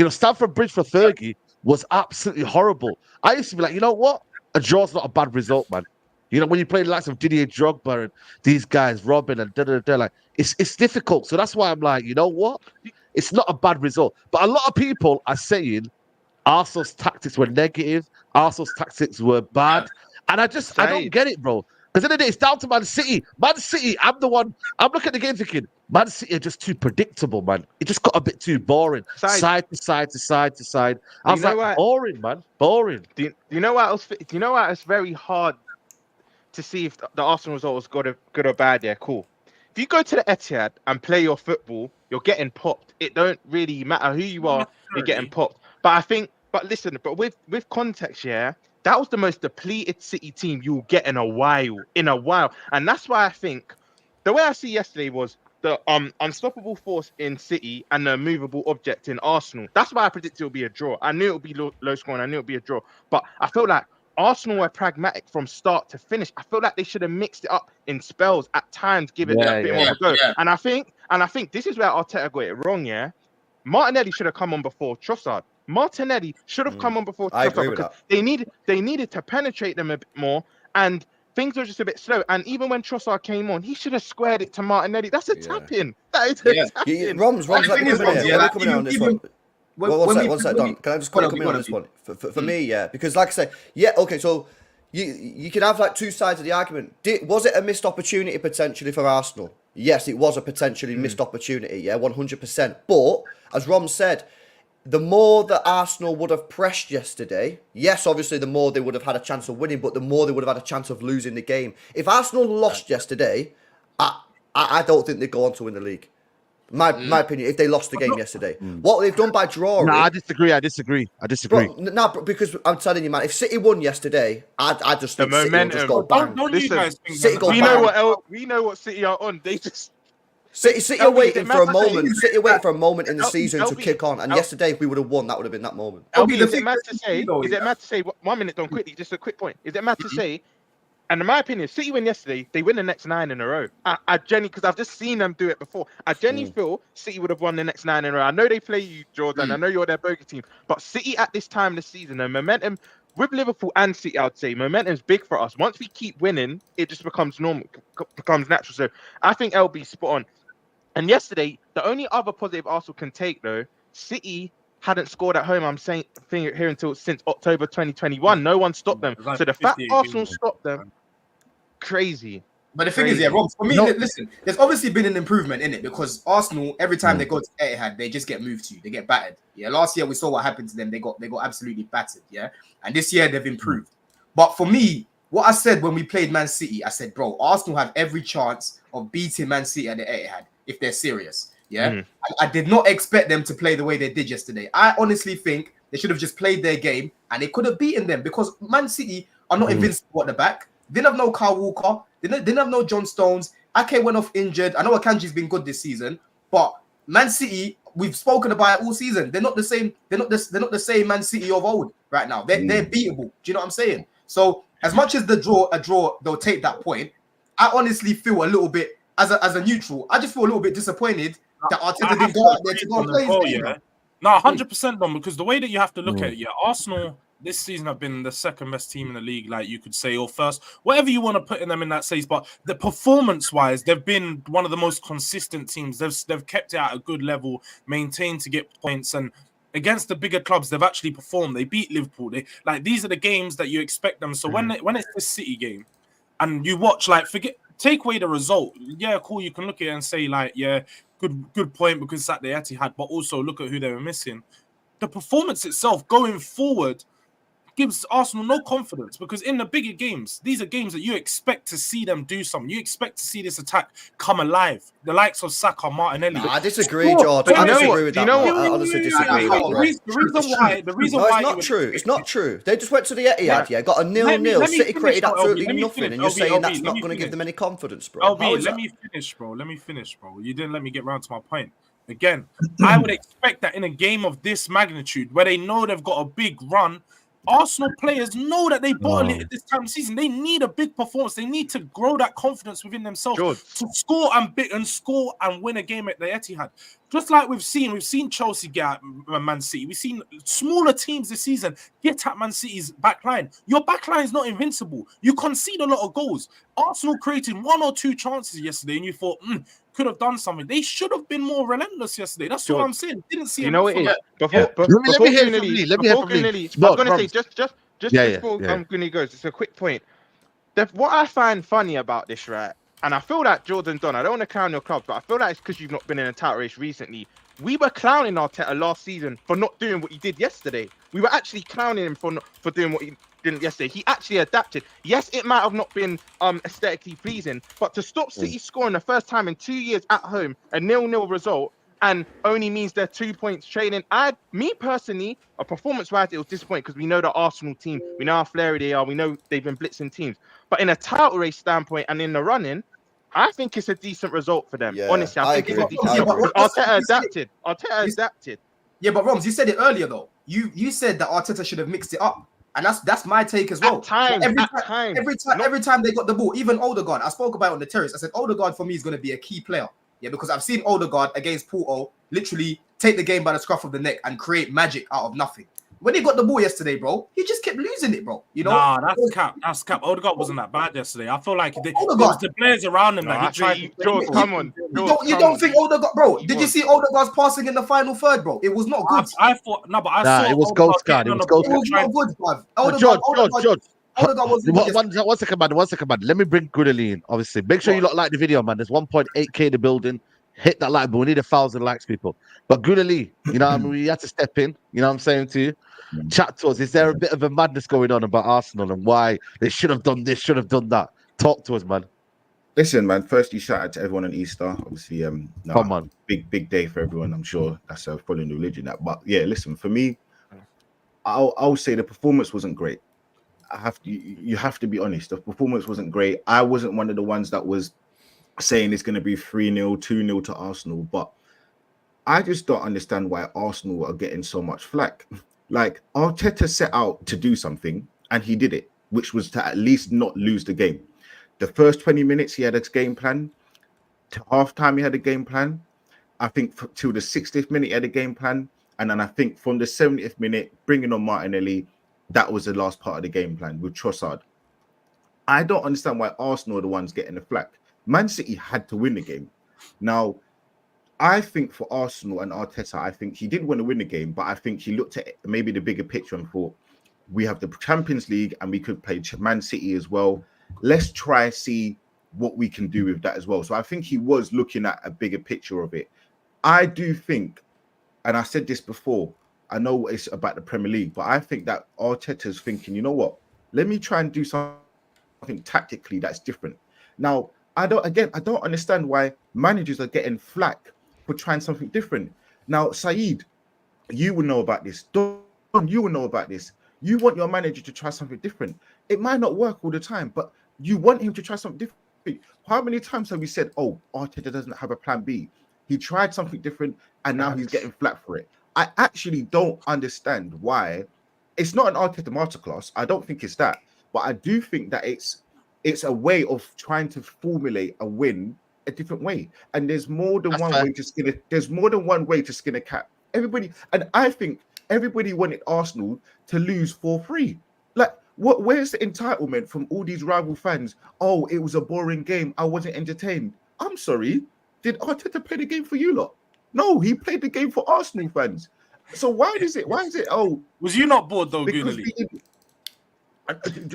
Speaker 1: Stamford Bridge for Fergie was absolutely horrible. I used to be like, you know what? A draw's not a bad result, man. When you play the likes of Didier Drogba and these guys, Robin and like it's difficult. So that's why I'm like, you know what? It's not a bad result. But a lot of people are saying Arsenal's tactics were negative, Arsenal's tactics were bad. And I don't get it, bro. Because in the day, it's down to Man City. Man City, I'm the one. I'm looking at the game thinking, Man City are just too predictable, man. It just got a bit too boring. Side to side to side to side. I was like, boring, man. Boring.
Speaker 5: Do you know what else? Do you know what? It's very hard to see if the Arsenal result was good or bad. Yeah, cool. If you go to the Etihad and play your football, you're getting popped. It don't really matter who you are, you're getting popped. But listen, with context, yeah, that was the most depleted City team you'll get in a while. And that's why I think the way I see yesterday was the unstoppable force in City and the immovable object in Arsenal. That's why I predicted it would be a draw. I knew it would be low scoring. I knew it would be a draw. But I felt like Arsenal were pragmatic from start to finish. I feel like they should have mixed it up in spells at times, give it a bit more of a go. Yeah. And I think this is where Arteta got it wrong. Yeah, Martinelli should have come on before Trossard. Martinelli should have come on before Trossard because they needed to penetrate them a bit more, and things were just a bit slow. And even when Trossard came on, he should have squared it to Martinelli. That's a tap-in. That is a tap-in.
Speaker 2: Rom's let me come in on this one. One sec, Don. Can I just come in on this one? For me, yeah, because like I say, yeah, okay, so you can have like two sides of the argument. Was it a missed opportunity potentially for Arsenal? Yes, it was a potentially missed opportunity, yeah, 100%. But, as Rom said, the more that Arsenal would have pressed yesterday, yes, obviously the more they would have had a chance of winning, but the more they would have had a chance of losing the game. If Arsenal lost yesterday, I don't think they'd go on to win the league. My opinion, if they lost the game yesterday. What they've done by drawing...
Speaker 1: No, I disagree.
Speaker 2: Bro, because I'm telling you, man, if City won yesterday, I just think City will just go bang.
Speaker 4: Don't you guys think
Speaker 2: City go
Speaker 5: bang. We know what City are on. They just...
Speaker 2: City are waiting for a moment. City are waiting for a moment in the season to kick on. And yesterday, if we would have won, that would have been that moment.
Speaker 5: Is it mad to say... 1 minute, Don, quickly, just a quick point. Is it mad to say... And in my opinion, City win yesterday, they win the next 9 in a row. I genuinely, because I've just seen them do it before. I genuinely feel City would have won the next 9 in a row. I know they play you, Jordan. I know you're their bogey team. But City at this time of the season, the momentum with Liverpool and City, I would say, momentum's big for us. Once we keep winning, it just becomes normal, becomes natural. So I think LB spot on. And yesterday, the only other positive Arsenal can take, though, City hadn't scored at home, I'm saying here until since October 2021. No one stopped them. So the fact Arsenal stopped them, crazy.
Speaker 3: But the thing is, yeah, Rob, for me, listen, there's obviously been an improvement in it because Arsenal, every time they go to Etihad, they just get moved to, they get battered. Yeah, last year we saw what happened to them. They got absolutely battered. Yeah, and this year they've improved. But for me, what I said when we played Man City, I said, bro, Arsenal have every chance of beating Man City at the Etihad if they're serious. Yeah, I did not expect them to play the way they did yesterday. I honestly think they should have just played their game and they could have beaten them because Man City are not invincible at the back. Didn't have no Kyle Walker. Didn't have no John Stones. Ake went off injured. I know Akanji's been good this season, but Man City, we've spoken about it all season. They're not the same. They're not the same Man City of old right now. They're beatable. Do you know what I'm saying? So as much as a draw, they'll take that point. I honestly feel a little bit as a neutral. I just feel a little bit disappointed that Arteta didn't go out there to go and play his game.
Speaker 4: No, 100% Don, because the way that you have to look at it, Arsenal this season have been the second best team in the league, like you could say, or first, whatever you want to put in them in that sense. But the performance-wise, they've been one of the most consistent teams. They've kept it at a good level, maintained to get points, and against the bigger clubs, they've actually performed. They beat Liverpool. These are the games that you expect them. So when it's the City game, and you watch, take away the result. Yeah, cool. You can look at it and say, good point because it's at the Etihad, but also look at who they were missing. The performance itself going forward gives Arsenal no confidence because in the bigger games, these are games that you expect to see them do something. You expect to see this attack come alive. The likes of Saka, Martinelli.
Speaker 2: I disagree, George. I disagree with that. I honestly disagree.
Speaker 4: The reason why
Speaker 2: it's not true. It's not true. They just went to the Etihad, got a 0-0. City created absolutely nothing, and you're saying that's not going to give them any confidence, bro.
Speaker 4: Let me finish, bro. You didn't let me get round to my point. Again, I would expect that in a game of this magnitude, where they know they've got a big run, Arsenal players know that they bottle it at this time of the season. They need a big performance. They need to grow that confidence within themselves to score and win a game at the Etihad. Just like we've seen Chelsea get at Man City. We've seen smaller teams this season get at Man City's back line. Your back line is not invincible. You concede a lot of goals. Arsenal created 1 or 2 chances yesterday, and you thought, could have done something. They should have been more relentless yesterday. That's what I'm saying. Didn't see it.
Speaker 5: What it is? Let me hear from Lee. I was going to say, just before I'm going to go, it's a quick point. what I find funny about this, right? And I feel like Jordan Don, I don't want to clown your club, but I feel like it's because you've not been in a title race recently. We were clowning Arteta last season for not doing what he did yesterday. We were actually clowning him for doing what he didn't yesterday. He actually adapted. Yes, it might have not been aesthetically pleasing, but to stop City scoring the first time in 2 years at home, a 0-0 result, and only means they're 2 points trailing. Me personally, a performance-wise, it was disappointing because we know the Arsenal team, we know how flary they are, we know they've been blitzing teams. But in a title race standpoint and in the running, I think it's a decent result for them.
Speaker 2: Yeah,
Speaker 5: honestly, I think
Speaker 2: agree.
Speaker 5: it's a decent result. Arteta adapted.
Speaker 3: Yeah, but Roms, you said it earlier though. You said that Arteta should have mixed it up, and that's my take as well.
Speaker 5: At times,
Speaker 3: every time they got the ball, even Odegaard, I spoke about it on the terrace. I said Odegaard for me is going to be a key player. Yeah, because I've seen Odegaard against Porto literally take the game by the scruff of the neck and create magic out of nothing. When he got the ball yesterday, bro, he just kept losing it, bro. You know,
Speaker 4: Nah, that's cap. That's cap. Odegaard wasn't that bad yesterday. I feel like it was the players around him that he tried.
Speaker 5: George, come on.
Speaker 3: You don't think Odegaard, bro? Did you see Odegaard's passing in the final third, bro? It was not good.
Speaker 4: I thought no, but I saw
Speaker 1: it was ghost card. It was ghost
Speaker 3: It was not good, bruv.
Speaker 1: George.
Speaker 3: Odegaard was
Speaker 1: One second, man. Let me bring Goodally in. Obviously, make sure you lot like the video, man. There's 1.8k in the building. Hit that like, but we need 1,000 likes, people. But Goodally, you know, what I mean, we had to step in. You know what I'm saying to you? Chat to us. Is there a bit of a madness going on about Arsenal and why they should have done this, should have done that? Talk to us, man.
Speaker 6: Listen, man. Firstly, shout out to everyone on Easter. Obviously,
Speaker 1: come on,
Speaker 6: big day for everyone. I'm sure that's a following the religion. But yeah, listen. For me, I'll say the performance wasn't great. You have to be honest. The performance wasn't great. I wasn't one of the ones that was saying it's going to be 3-0, 2-0 to Arsenal, but I just don't understand why Arsenal are getting so much flack. Like, Arteta set out to do something, and he did it, which was to at least not lose the game. The first 20 minutes, he had a game plan. To halftime, he had a game plan. I think till the 60th minute, he had a game plan. And then I think from the 70th minute, bringing on Martinelli, that was the last part of the game plan with Trossard. I don't understand why Arsenal are the ones getting the flack. Man City had to win the game. Now, I think for Arsenal and Arteta, I think he did want to win the game, but I think he looked at maybe the bigger picture and thought, we have the Champions League and we could play Man City as well. Let's try see what we can do with that as well. So I think he was looking at a bigger picture of it. I do think, and I said this before, I know it's about the Premier League, but I think that Arteta's thinking, you know what? Let me try and do something tactically that's different. Now, I don't understand why managers are getting flack for trying something different. Now, Saeed, you will know about this. Don, you will know about this. You want your manager to try something different. It might not work all the time, but you want him to try something different. How many times have we said, oh, Arteta doesn't have a plan B? He tried something different, and now he's getting flack for it. I actually don't understand why. It's not an Arteta masterclass. I don't think it's that. But I do think that it's a way of trying to formulate a win a different way. And there's more than one way to skin it. There's more than one way to skin a cat. I think everybody wanted Arsenal to lose 4-3. Like, where's the entitlement from all these rival fans? Oh, it was a boring game. I wasn't entertained. I'm sorry. Did Arteta play the game for you lot? No, he played the game for Arsenal fans. So why is it? Oh,
Speaker 4: was you not bored though, Goonally?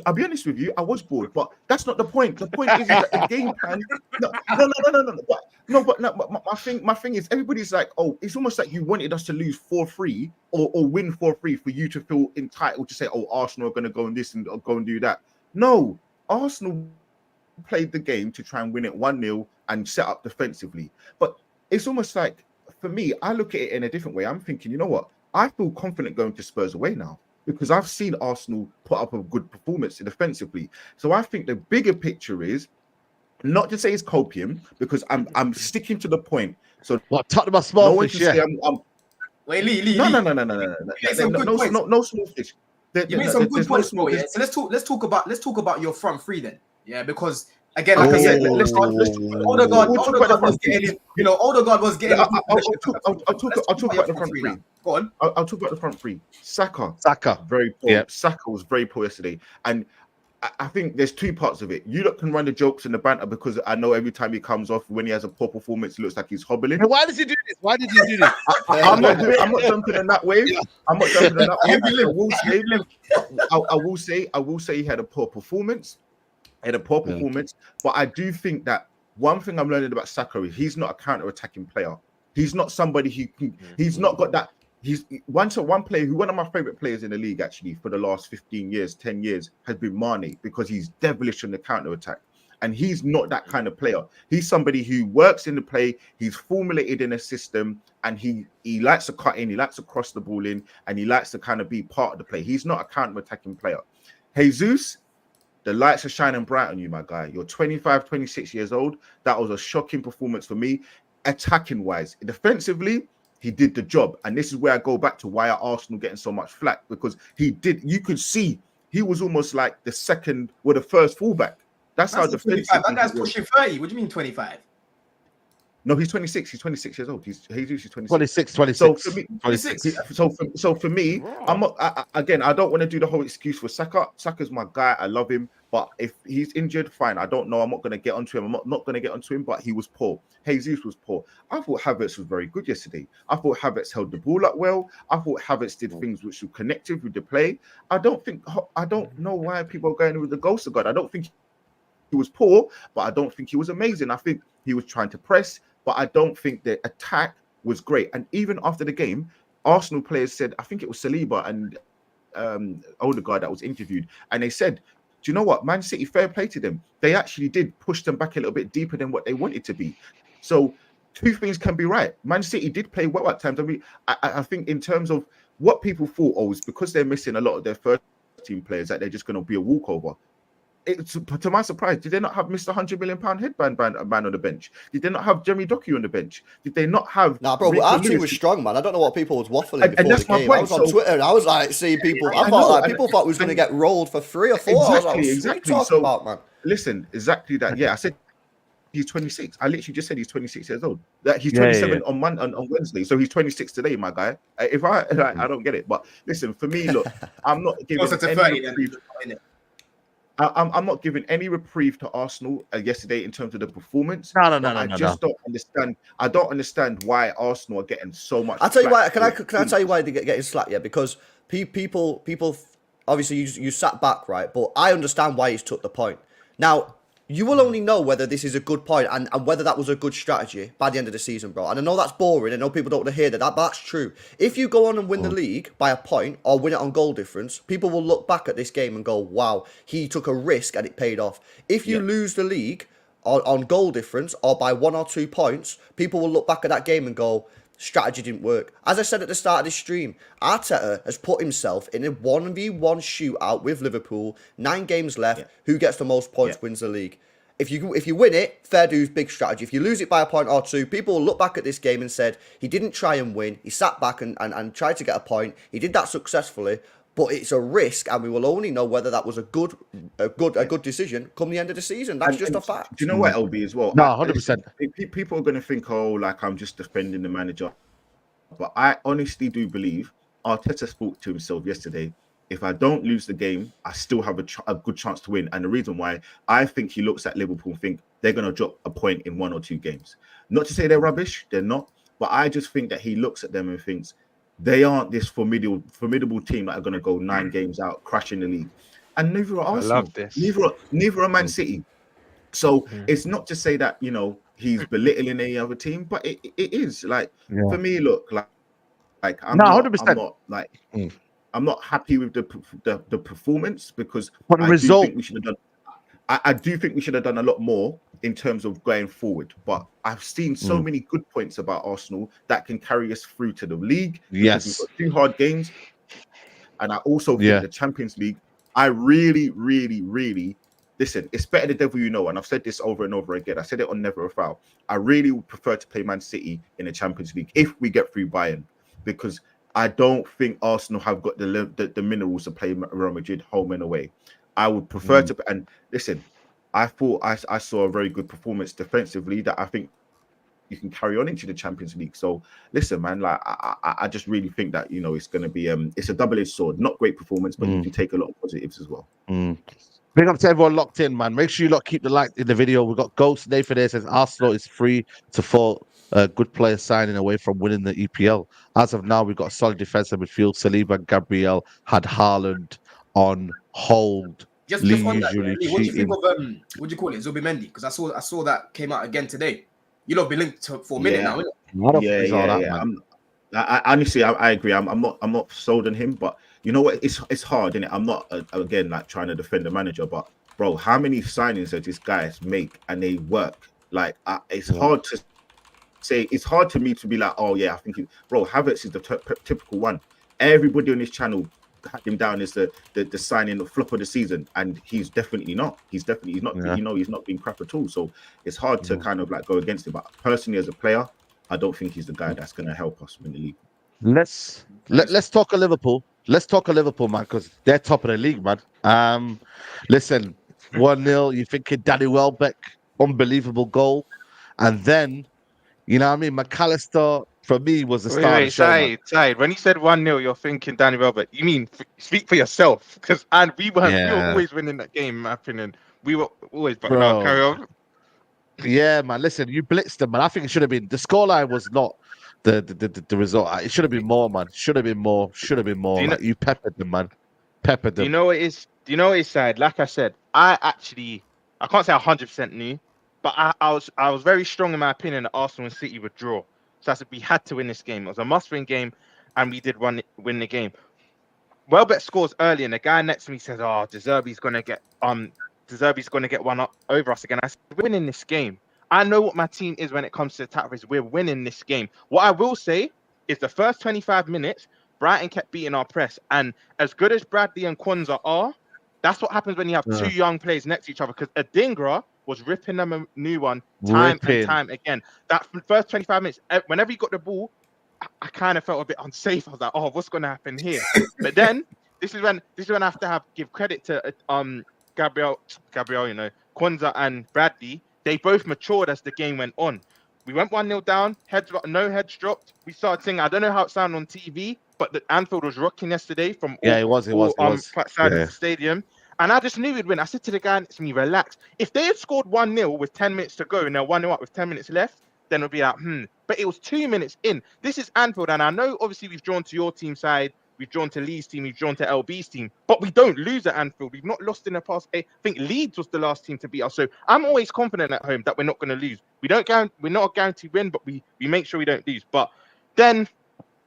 Speaker 6: I'll be honest with you, I was bored, but that's not the point. The point is that the game plan. But my thing is, everybody's like, oh, it's almost like you wanted us to lose 4-3 or win 4-3 for you to feel entitled to say, oh, Arsenal are going to go on this and go and do that. No, Arsenal played the game to try and win it 1-0 and set up defensively. But it's almost like, for me, I look at it in a different way. I'm thinking, you know what? I feel confident going to Spurs away now, because I've seen Arsenal put up a good performance defensively. So I think the bigger picture is not to say it's copium, because I'm sticking to the point. So
Speaker 1: what, talk about small fish? Yeah.
Speaker 3: Wait, Lee.
Speaker 6: No, small fish.
Speaker 3: You made some good points, bro. Yeah. So let's talk about your front three then. Yeah, because again, like I said, let's Odegaard was getting, Odegaard was getting.
Speaker 6: I'll talk about the front three.
Speaker 3: Go on.
Speaker 6: I'll talk about the front three. Saka, very poor.
Speaker 1: Yeah.
Speaker 6: Saka was very poor yesterday, and I think there's two parts of it. You lot can run the jokes and the banter, because I know every time he comes off, when he has a poor performance, it looks like he's hobbling.
Speaker 1: Why does he do this? Why did he do this?
Speaker 6: I'm not jumping in that wave. I'm not jumping in that wave. I will say he had a poor performance. He had a poor performance, but I do think that one thing I'm learning about Saka is he's not a counter-attacking player. He's not somebody who can. He's not got that. He's one player who one of my favorite players in the league actually for the last 15 years, 10 years has been Mane because he's devilish on the counter-attack. And he's not that kind of player. He's somebody who works in the play. He's formulated in a system, and he likes to cut in. He likes to cross the ball in, and he likes to kind of be part of the play. He's not a counter-attacking player. Jesus, the lights are shining bright on you, my guy. You're 25, 26 years old. That was a shocking performance for me. Attacking-wise, defensively, he did the job. And this is where I go back to why are Arsenal getting so much flack, because he did. You could see he was almost like the first fullback. That's how defensive.
Speaker 3: That guy's pushing 30. What do you mean 25?
Speaker 6: No, he's 26. He's 26 years old. He's 26.
Speaker 1: 26.
Speaker 6: So for me,
Speaker 1: 26.
Speaker 6: So for me, I'm not. I don't want to do the whole excuse for Saka. Saka's my guy. I love him. But if he's injured, fine. I don't know. I'm not going to get onto him. I'm not going to get onto him. But he was poor. Jesus was poor. I thought Havertz was very good yesterday. I thought Havertz held the ball up well. I thought Havertz did things which were connected with the play. I don't know why people are going with the ghost of God. I don't think he was poor, but I don't think he was amazing. I think he was trying to press, but I don't think the attack was great. And even after the game, Arsenal players said, I think it was Saliba and Odegaard that was interviewed, and they said, do you know what? Man City, fair play to them. They actually did push them back a little bit deeper than what they wanted to be. So two things can be right. Man City did play well at times. I mean, I think in terms of what people thought, it's because they're missing a lot of their first team players that they're just going to be a walkover. To my surprise, did they not have Mr. £100 million headband man on the bench? Did they not have Jeremy Doku on the bench? Did they not have?
Speaker 2: Nah, bro, our team was strong, man. I don't know what people was waffling before
Speaker 6: and that's
Speaker 2: the game.
Speaker 6: my point.
Speaker 2: I was on Twitter and I was like seeing people. People thought we was going to get rolled for 3 or 4.
Speaker 6: Exactly,
Speaker 2: I was like,
Speaker 6: exactly.
Speaker 2: what are you talking about, man?
Speaker 6: Listen, exactly that. Yeah, I said he's 26. I literally just said he's 26 years old. That he's 27 on Wednesday, so he's 26 today, my guy. If I don't get it, but listen, for me, look, I'm not giving I'm not giving any reprieve to Arsenal yesterday in terms of the performance. No. I don't understand. I don't understand why Arsenal are getting so much.
Speaker 2: I'll tell you why. Can I tell you why they get getting slack? Yeah, because people obviously you sat back, right? But I understand why he's took the point. Now you will only know whether this is a good point and whether that was a good strategy by the end of the season, bro. And I know that's boring. I know people don't want to hear that, but that's true. If you go on and win the league by a point or win it on goal difference, people will look back at this game and go, wow, he took a risk and it paid off. If you lose the league on goal difference or by 1 or 2 points, people will look back at that game and go, strategy didn't work. As I said at the start of this stream, Arteta has put himself in a 1v1 shootout with Liverpool. 9 games left. Who gets the most points wins the league. If you win it, fair dues, big strategy. If you lose it by a point or 2, people will look back at this game and said he didn't try and win. He sat back and tried to get a point. He did that successfully, but it's a risk, and we will only know whether that was a good decision come the end of the season. That's just a fact.
Speaker 6: Do you know what, LB, as well?
Speaker 1: No, 100%.
Speaker 6: People are going to think, like I'm just defending the manager. But I honestly do believe Arteta spoke to himself yesterday. If I don't lose the game, I still have a good chance to win. And the reason why, I think he looks at Liverpool and think they're going to drop a point in 1 or 2 games. Not to say they're rubbish, they're not. But I just think that he looks at them and thinks they aren't this formidable team that are going to go 9 games out, crashing the league. And neither are Arsenal.
Speaker 5: I love this.
Speaker 6: Neither are Man City. So it's not to say that, he's belittling any other team, but it is. Like, for me, look, I'm
Speaker 1: 100%.
Speaker 6: I'm not happy with the performance because
Speaker 1: But the result.
Speaker 6: I do think we should have done a lot more in terms of going forward. But I've seen so many good points about Arsenal that can carry us through to the league.
Speaker 1: Yes,
Speaker 6: we've got 2 hard games, and I also think the Champions League. I really, really, really listen. It's better the devil you know, and I've said this over and over again. I said it on Never a Foul. I really would prefer to play Man City in the Champions League if we get through Bayern, because I don't think Arsenal have got the minerals to play Real Madrid home and away. I would prefer to. And listen, I thought I saw a very good performance defensively that I think you can carry on into the Champions League. So listen, man, like I just really think that it's going to be it's a double-edged sword. Not great performance, but you can take a lot of positives as well.
Speaker 1: Big up to everyone locked in, man. Make sure you keep the like in the video. We've got Ghost Nathan there says Arsenal is free to fall. Good player signing away from winning the EPL. As of now, we've got a solid defensive midfield. Saliba and Gabriel had Haaland on hold
Speaker 3: Just on that,
Speaker 1: usually
Speaker 3: Lee, what do you think
Speaker 1: cheating.
Speaker 3: of what do you call it, Zubimendi? Because I saw that came out again today. You lot been linked to for a minute
Speaker 6: Yeah,
Speaker 3: now, isn't it?
Speaker 1: I don't think he's all that,
Speaker 6: yeah.
Speaker 1: man.
Speaker 6: Honestly, I agree. I'm not sold on him, but you know what? It's hard, innit? I'm not again like trying to defend the manager, but bro, how many signings does this guys make and they work? Like, it's
Speaker 1: Yeah.
Speaker 6: hard to say. It's hard to me to be like, oh yeah, I think bro, Havertz is the typical one. Everybody on this channel had him down as the signing, the flop of the season, and he's definitely not. He's not.
Speaker 1: Yeah.
Speaker 6: He's not been crap at all. So it's hard to kind of like go against him. But personally, as a player, I don't think he's the guy that's going to help us win the league.
Speaker 1: Let's talk a Liverpool. Let's talk a Liverpool, man, because they're top of the league, man. Listen, 1-0. You thinking Danny Welbeck, unbelievable goal, and then you know what I mean. McAllister for me was the star of the show, man.
Speaker 5: Side. When you said 1-0, you're thinking Danny Welbeck. You mean speak for yourself? Because we were always winning that game, in my opinion. We were always, but no, carry on.
Speaker 1: Yeah, man. Listen, you blitzed them, man. I think it should have been the scoreline was not the result. It should have been more, man. Should have been more. Should have been more.
Speaker 5: You know-
Speaker 1: Like, you peppered them, man. Peppered
Speaker 5: Do
Speaker 1: them.
Speaker 5: you know what it is? Do you know what it's sad? Like I said, I can't say 100% knew, but I was very strong in my opinion that Arsenal and City would draw. So I said we had to win this game. It was a must-win game, and we did win the game. Welbeck scores early, and the guy next to me says, "Oh, De Zerbi's gonna get one up over us again." I said, "We're winning this game. I know what my team is when it comes to attack race. We're winning this game." What I will say is the first 25 minutes, Brighton kept beating our press, and as good as Bradley and Kwanzaa are, that's what happens when you have two young players next to each other. Because Adingra was ripping them a new one time and time again. That first 25 minutes, whenever he got the ball, I kind of felt a bit unsafe. I was like, "Oh, what's going to happen here?" But then this is when I have to give credit to Gabriel, Kwanzaa and Bradley. They both matured as the game went on. We went 1-0 down, no heads dropped. We started singing. I don't know how it sounded on TV, but the Anfield was rocking yesterday from
Speaker 1: it was.
Speaker 5: outside of the stadium. And I just knew we'd win. I said to the guy next to me, "Relax. If they had scored 1-0 with 10 minutes to go and they're 1-0 up with 10 minutes left, then it'll be like, But it was 2 minutes in. This is Anfield, and I know obviously we've drawn to your team side, we've drawn to Lee's team, we've drawn to LB's team, but we don't lose at Anfield. We've not lost in the past. I think Leeds was the last team to beat us. So I'm always confident at home that we're not going to lose. We're not a guaranteed win, but we make sure we don't lose. But then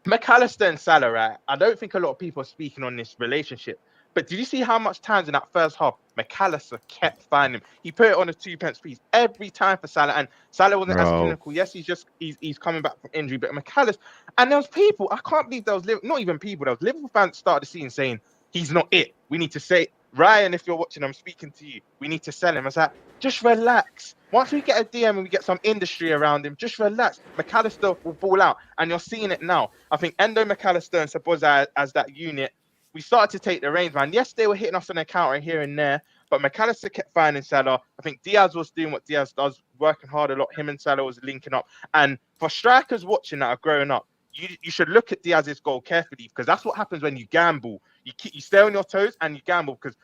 Speaker 5: McAllister and Salah, right? I don't think a lot of people are speaking on this relationship. But did you see how much times in that first half McAllister kept finding him? He put it on a 2-pence piece every time for Salah, and Salah wasn't as clinical. Yes, he's coming back from injury, but McAllister, and there was people, I can't believe there was not even people, there was Liverpool fans started the season saying he's not it. We need to say, Ryan, if you're watching, I'm speaking to you. We need to sell him. I was like, just relax. Once we get a DM and we get some industry around him, just relax. McAllister will ball out, and you're seeing it now. I think Endo, McAllister, and Sabozza as that unit. We started to take the reins, man. Yes, they were hitting us on the counter here and there, but McAllister kept finding Salah. I think Diaz was doing what Diaz does, working hard a lot. Him and Salah was linking up. And for strikers watching that are growing up, you should look at Diaz's goal carefully, because that's what happens when you gamble. You stay on your toes and you gamble, because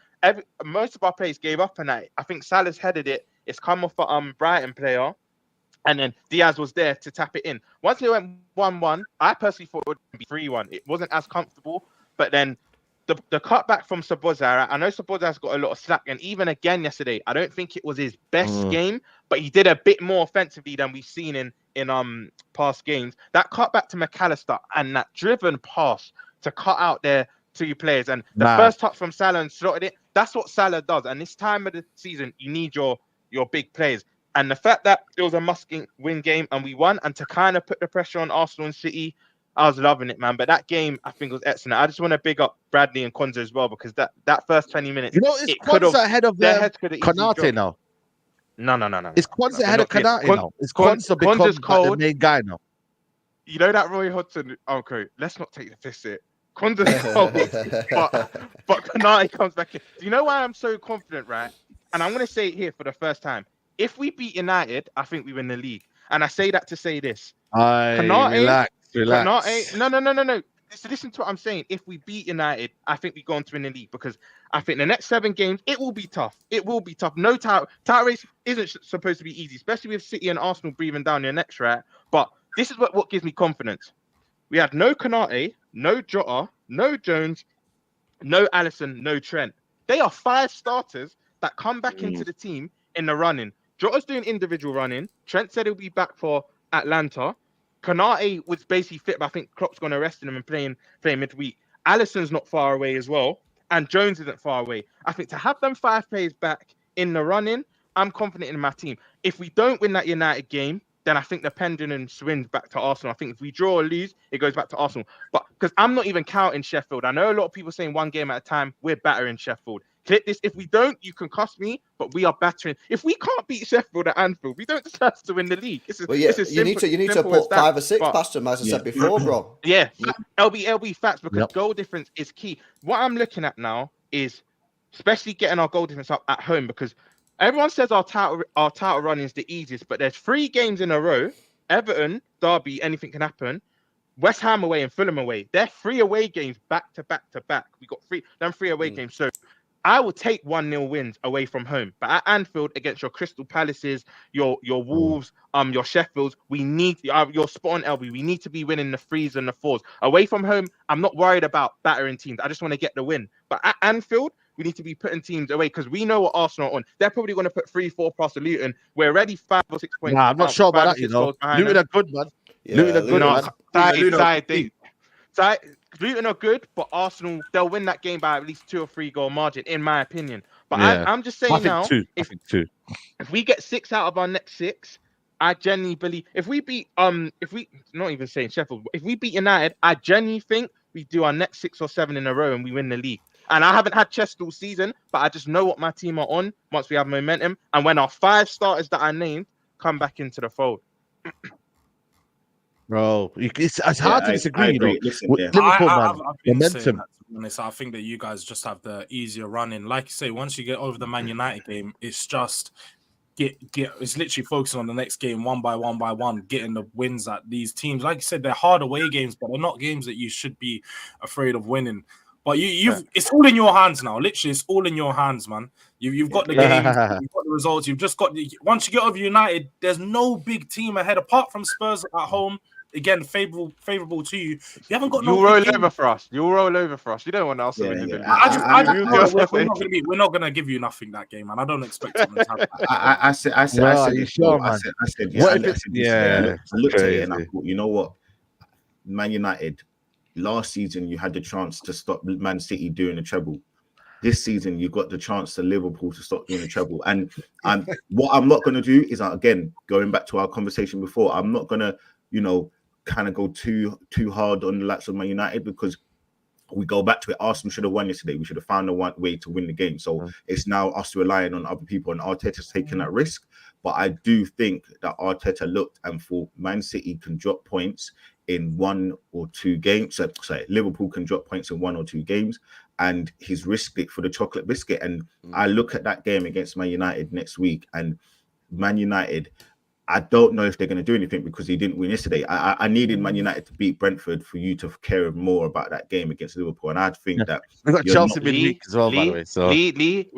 Speaker 5: most of our players gave up on that. I think Salah's headed it. It's come off a Brighton player, and then Diaz was there to tap it in. Once they went 1-1, I personally thought it would be 3-1. It wasn't as comfortable, but then the cutback from Sabozza, I know Sabozza's got a lot of slack, and even again yesterday, I don't think it was his best game, but he did a bit more offensively than we've seen in past games. That cutback to McAllister and that driven pass to cut out their two players, and the first touch from Salah and slotted it. That's what Salah does. And this time of the season, you need your big players. And the fact that it was a must-win game and we won, and to kind of put the pressure on Arsenal and City, I was loving it, man. But that game, I think, was excellent. I just want to big up Bradley and Kwanzaa as well, because that first 20 minutes,
Speaker 1: You know, is Kwanzaa ahead of Konate now?
Speaker 5: No.
Speaker 1: Is Kwanzaa ahead of Konate now? Is Kwanzaa become the main guy now?
Speaker 5: You know that Roy Hodgson? Okay, let's not take the piss here. Kwanzaa's cold, but Konate comes back in. Do you know why I'm so confident, right? And I'm going to say it here for the first time. If we beat United, I think we win the league. And I say that to say this.
Speaker 1: Relax.
Speaker 5: Konate, no. Listen to what I'm saying. If we beat United, I think we go on to win the league, because I think the next 7 games, it will be tough. No title race isn't supposed to be easy, especially with City and Arsenal breathing down your necks, right? But this is what gives me confidence. We had no Konate, no Jota, no Jones, no Alisson, no Trent. They are 5 starters that come back into the team in the running. Jota's doing individual running. Trent said he'll be back for Atlanta. Konate was basically fit, but I think Klopp's going to rest him and playing midweek. Alisson's not far away as well, and Jones isn't far away. I think to have them 5 players back in the running, I'm confident in my team. If we don't win that United game, then I think the pendulum swings back to Arsenal. I think if we draw or lose, it goes back to Arsenal. But because I'm not even counting Sheffield. I know a lot of people saying 1 game at a time, we're battering Sheffield. Clip this. If we don't, you can cost me, but we are battering. If we can't beat Sheffield at Anfield, we don't deserve to win the league.
Speaker 2: You need to put 5 or 6 past them, as I said before, bro.
Speaker 5: Yeah, LB facts, because goal difference is key. What I'm looking at now is especially getting our goal difference up at home, because everyone says our title run is the easiest, but there's 3 games in a row. Everton, Derby, anything can happen. West Ham away and Fulham away. They're 3 away games back to back to back. We got 3 away games. So I will take 1-0 wins away from home. But at Anfield, against your Crystal Palaces, your Wolves, your Sheffields, we need your spot on LB. We need to be winning the 3s and the 4s. Away from home, I'm not worried about battering teams. I just want to get the win. But at Anfield, we need to be putting teams away, because we know what Arsenal are on. They're probably going to put 3-4 past Luton. We're already 5 or 6 points.
Speaker 1: Nah, I'm not sure about that, you know. Luton are good, man. Luton are good, man.
Speaker 5: Luton are good, but Arsenal, they'll win that game by at least 2 or 3 goal margin, in my opinion. But I'm just saying now, if we get 6 out of our next 6, I genuinely believe if we beat not even saying Sheffield, but if we beat United, I genuinely think we do our next 6 or 7 in a row and we win the league. And I haven't had chest all season, but I just know what my team are on once we have momentum. And when our 5 starters that I named come back into the fold.
Speaker 1: Bro, it's hard to disagree. You know,
Speaker 6: Listen,
Speaker 1: Liverpool, man, momentum.
Speaker 4: I think that you guys just have the easier running. Like you say, once you get over the Man United game, it's just it's literally focusing on the next game one by one, getting the wins at these teams. Like you said, they're hard away games, but they're not games that you should be afraid of winning. But it's all in your hands now. Literally, it's all in your hands, man. You've got the games, you've got the results. You've just got once you get over United, there's no big team ahead apart from Spurs at home. Again, favorable to you. You haven't got no.
Speaker 5: You'll roll over for us. You'll roll over for us. You don't want us to win the league.
Speaker 4: We're not gonna give you nothing that game, man. I don't expect it to happen.
Speaker 6: I said,
Speaker 1: I
Speaker 6: looked at it and I thought, you know what, Man United. Last season, you had the chance to stop Man City doing the treble. This season, you got the chance to Liverpool to stop doing the treble. And what I'm not going to do is, again, going back to our conversation before, I'm not going to, kind of go too hard on the likes of Man United, because we go back to it. Arsenal should have won yesterday. We should have found a way to win the game. So it's now us relying on other people, and Arteta's taking that risk. But I do think that Arteta looked and thought Man City can drop points in 1 or 2 games. Sorry, Liverpool can drop points in 1 or 2 games, and he's risked it for the chocolate biscuit. And I look at that game against Man United next week, and Man United, I don't know if they're going to do anything because he didn't win yesterday. I needed Man United to beat Brentford for you to care more about that game against Liverpool. And I think that
Speaker 1: we got Chelsea midweek as well, by the way. So
Speaker 5: Lee,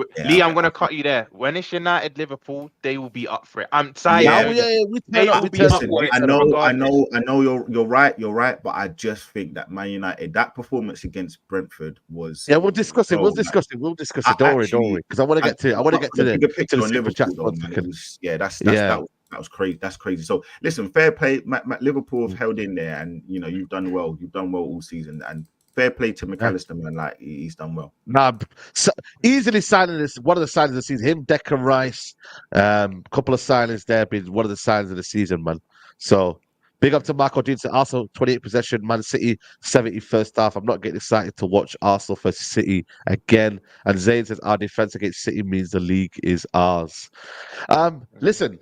Speaker 5: I'm going to cut you there. When it's United Liverpool, they will be up for it. I'm sorry.
Speaker 6: I know you're right. But I just think that Man United, that performance against Brentford was.
Speaker 1: Yeah, we'll discuss it. We'll discuss it. Don't worry. Because I want to get to the
Speaker 6: picture on Liverpool. That was crazy. That's crazy. So listen, fair play. Liverpool have held in there, and you've done well. You've done well all season, and fair play to McAllister, man. Like, he's done well.
Speaker 1: So easily signing this. One of the signs of the season. Him, Declan Rice, couple of signings there, been one of the signs of the season, man. So big up to Marco Dean. Also 28 possession. Man City 70 first half. I'm not getting excited to watch Arsenal versus City again. And Zayn says our defense against City means the league is ours. Listen.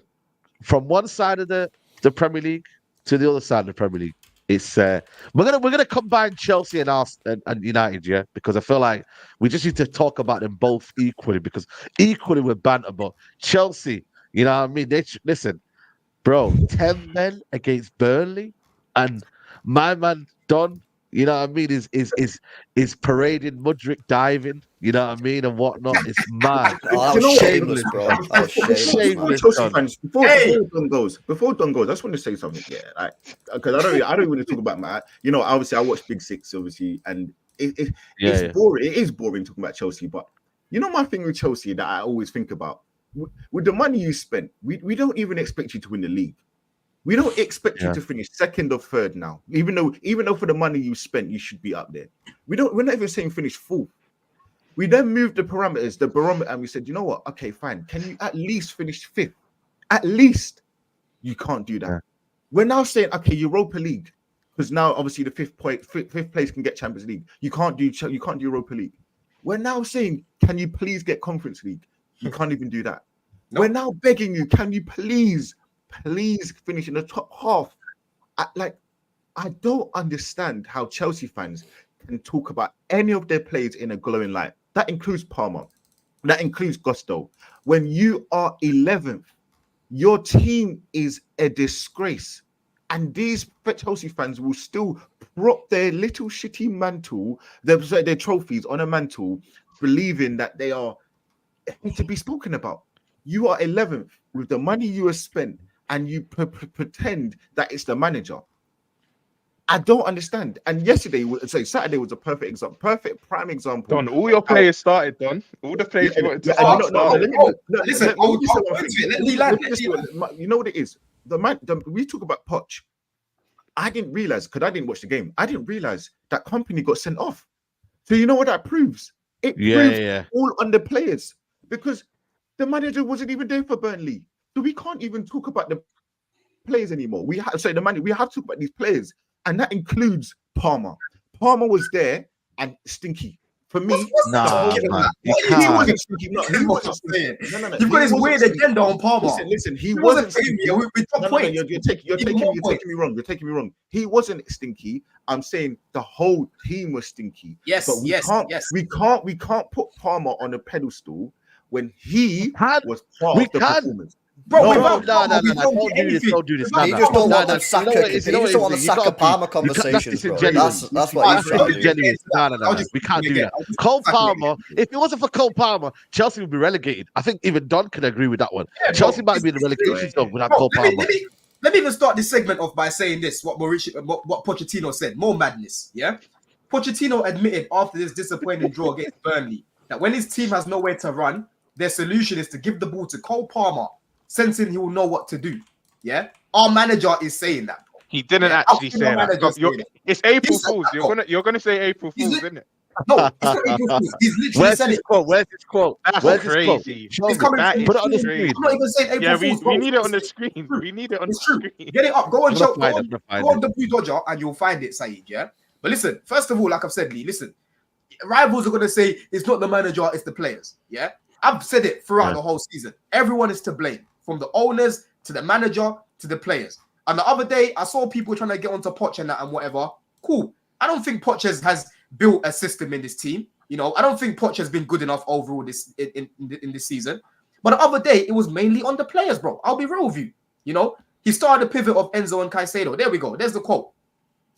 Speaker 1: From one side of the Premier League to the other side of the Premier League, it's we're gonna combine Chelsea and Arsenal and United, yeah, because I feel like we just need to talk about them both equally, because equally we're banter, but Chelsea, you know what I mean? Listen, bro, 10 men against Burnley, and my man Don, you know what I mean, is parading Mudryk diving, you know what I mean, and whatnot. It's mad.
Speaker 2: That was shameless, bro. That was shameless.
Speaker 6: Chelsea fans, before Don goes, I just want to say something. Yeah, because I don't want to talk about my. Obviously I watch Big Six, obviously, and it's boring. It is boring talking about Chelsea, but You know my thing with Chelsea that I always think about? With the money you spent, we don't even expect you to win the league. We don't expect you to finish second or third now. Even though for the money you spent, you should be up there. We're not even saying finish fourth. We then moved the barometer, and we said, you know what? Okay, fine. Can you at least finish fifth? At least. You can't do that. Yeah. We're now saying, okay, Europa League, because now obviously the fifth place can get Champions League. You can't do Europa League. We're now saying, can you please get Conference League? You can't even do that. Nope. We're now begging you, can you please finish in the top half? I don't understand how Chelsea fans can talk about any of their players in a glowing light. That includes Palmer. That includes Gusto. When you are 11th, your team is a disgrace. And these Chelsea fans will still prop their little shitty mantle, their trophies on a mantle, believing that they are to be spoken about. You are 11th with the money you have spent, and you pretend that it's the manager. I don't understand. And Saturday was a perfect example, prime example.
Speaker 5: Don, all your players started, Don. All the players wanted to start.
Speaker 6: You know what it is? We talk about Poch. I didn't realize, because I didn't watch the game, I didn't realize that Company got sent off. So you know what that proves? It proves all on the players, because the manager wasn't even there for Burnley. So we can't even talk about the players anymore. We have to talk about these players. And that includes Palmer. Palmer was there and stinky. For me,
Speaker 1: he wasn't
Speaker 3: stinky. No, you've got this weird agenda on Palmer.
Speaker 6: Listen, he wasn't stinky. You're taking me wrong. You're taking me wrong. He wasn't stinky. I'm saying the whole team was stinky.
Speaker 3: Yes,
Speaker 6: but we can't put Palmer on a pedestal when he was part of the performance.
Speaker 2: Bro, don't do this. You just don't want to sack a Palmer conversations, bro. That's what he's trying to do.
Speaker 1: No. We can't do that. Cole Palmer, if it wasn't for Cole Palmer, Chelsea would be relegated. I think even Don can agree with that one. Yeah, Chelsea might be in the relegation zone without Cole Palmer.
Speaker 3: Let me even start this segment off by saying this, what Pochettino said. More madness, yeah? Pochettino admitted after this disappointing draw against Burnley that when his team has nowhere to run, their solution is to give the ball to Cole Palmer, sensing he will know what to do. Yeah, our manager is saying that.
Speaker 5: He didn't actually say that. It's April Fools. You're gonna say April Fools, isn't it?
Speaker 3: No, it's not April Fools. He's literally said it.
Speaker 1: Where's his quote?
Speaker 5: That's crazy.
Speaker 3: It's coming.
Speaker 1: Put it on the screen.
Speaker 3: I'm not even saying April Fools.
Speaker 5: We need it on the screen. We need it on the screen.
Speaker 3: Get it up. Go on the Blue Dodger and you'll find it, Saeed. Yeah. But listen, first of all, like I've said, Lee, listen, rivals are gonna say it's not the manager, it's the players. Yeah. I've said it throughout the whole season. Everyone is to blame, from the owners to the manager to the players. And the other day, I saw people trying to get onto Poch and that and whatever. Cool. I don't think Poch has built a system in this team. You know, I don't think Poch has been good enough overall in this season. But the other day, it was mainly on the players, bro. I'll be real with you. You know, he started the pivot of Enzo and Caicedo. There we go. There's the quote.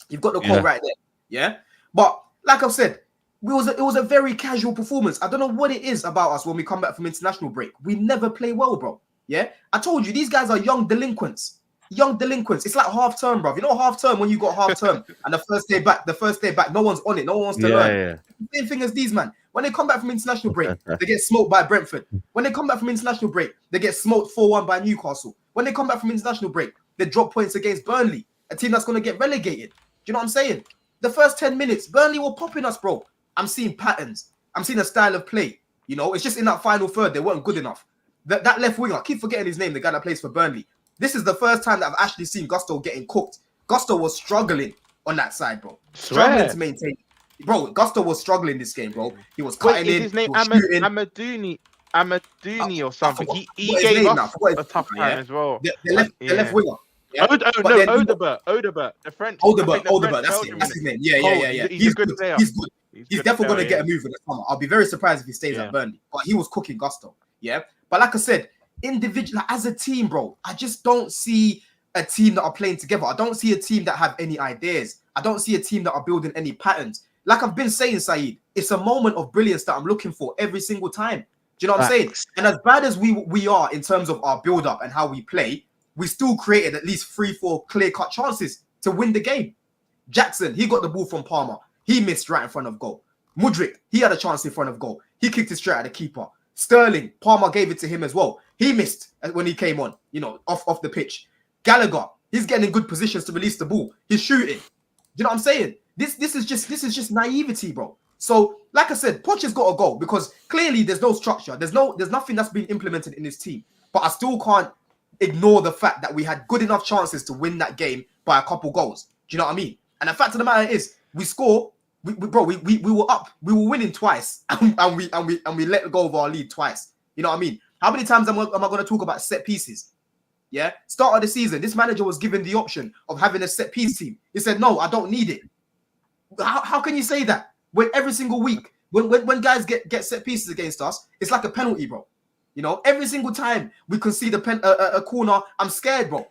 Speaker 3: You've got the quote right there. Yeah. But like I've said, it was a very casual performance. I don't know what it is about us when we come back from international break. We never play well, bro. Yeah, I told you these guys are young delinquents. It's like half term, bro. You know half term when you got half term and the first day back, no one's on it. No one wants to learn. Yeah. Same thing as these man. When they come back from international break, they get smoked by Brentford. When they come back from international break, they get smoked 4-1 by Newcastle. When they come back from international break, they drop points against Burnley, a team that's going to get relegated. Do you know what I'm saying? The first 10 minutes, Burnley were popping us, bro. I'm seeing patterns. I'm seeing a style of play. You know, it's just in that final third, they weren't good enough. That left winger, I keep forgetting his name, the guy that plays for Burnley. This is the first time that I've actually seen Gusto getting cooked. Gusto was struggling on that side, bro. Struggling to maintain. Bro, Gusto was struggling this game, bro. He was cutting in.
Speaker 5: His name Amaduni or something. He gave us a tough time as well.
Speaker 3: The left winger.
Speaker 5: Yeah. Odegaard, the French.
Speaker 3: Odegaard, that's his name. Yeah. He's a good player. He's good. He's definitely going to get a move in the summer. I'll be very surprised if he stays at Burnley. But he was cooking Gusto. Yeah. But like I said, individual, as a team, bro, I just don't see a team that are playing together. I don't see a team that have any ideas. I don't see a team that are building any patterns. Like I've been saying, Saeed, it's a moment of brilliance that I'm looking for every single time. Do you know what I'm saying? And as bad as we are in terms of our build-up and how we play, we still created at least 3-4 clear-cut chances to win the game. Jackson, he got the ball from Palmer. He missed right in front of goal. Mudryk, he had a chance in front of goal. He kicked it straight at the keeper. Sterling, Palmer gave it to him as well. He missed when he came on, off the pitch. Gallagher, he's getting in good positions to release the ball. He's shooting. You know what I'm saying? This is just naivety, bro. So, like I said, Poch has got to go because clearly there's no structure. There's nothing that's been implemented in this team. But I still can't ignore the fact that we had good enough chances to win that game by a couple goals. Do you know what I mean? And the fact of the matter is, we score. We were up. We were winning twice, and we let go of our lead twice. You know what I mean? How many times am I going to talk about set pieces? Yeah, start of the season, this manager was given the option of having a set piece team. He said, "No, I don't need it." How can you say that when every single week, when guys get set pieces against us, it's like a penalty, bro? Every single time we concede a corner, I'm scared, bro.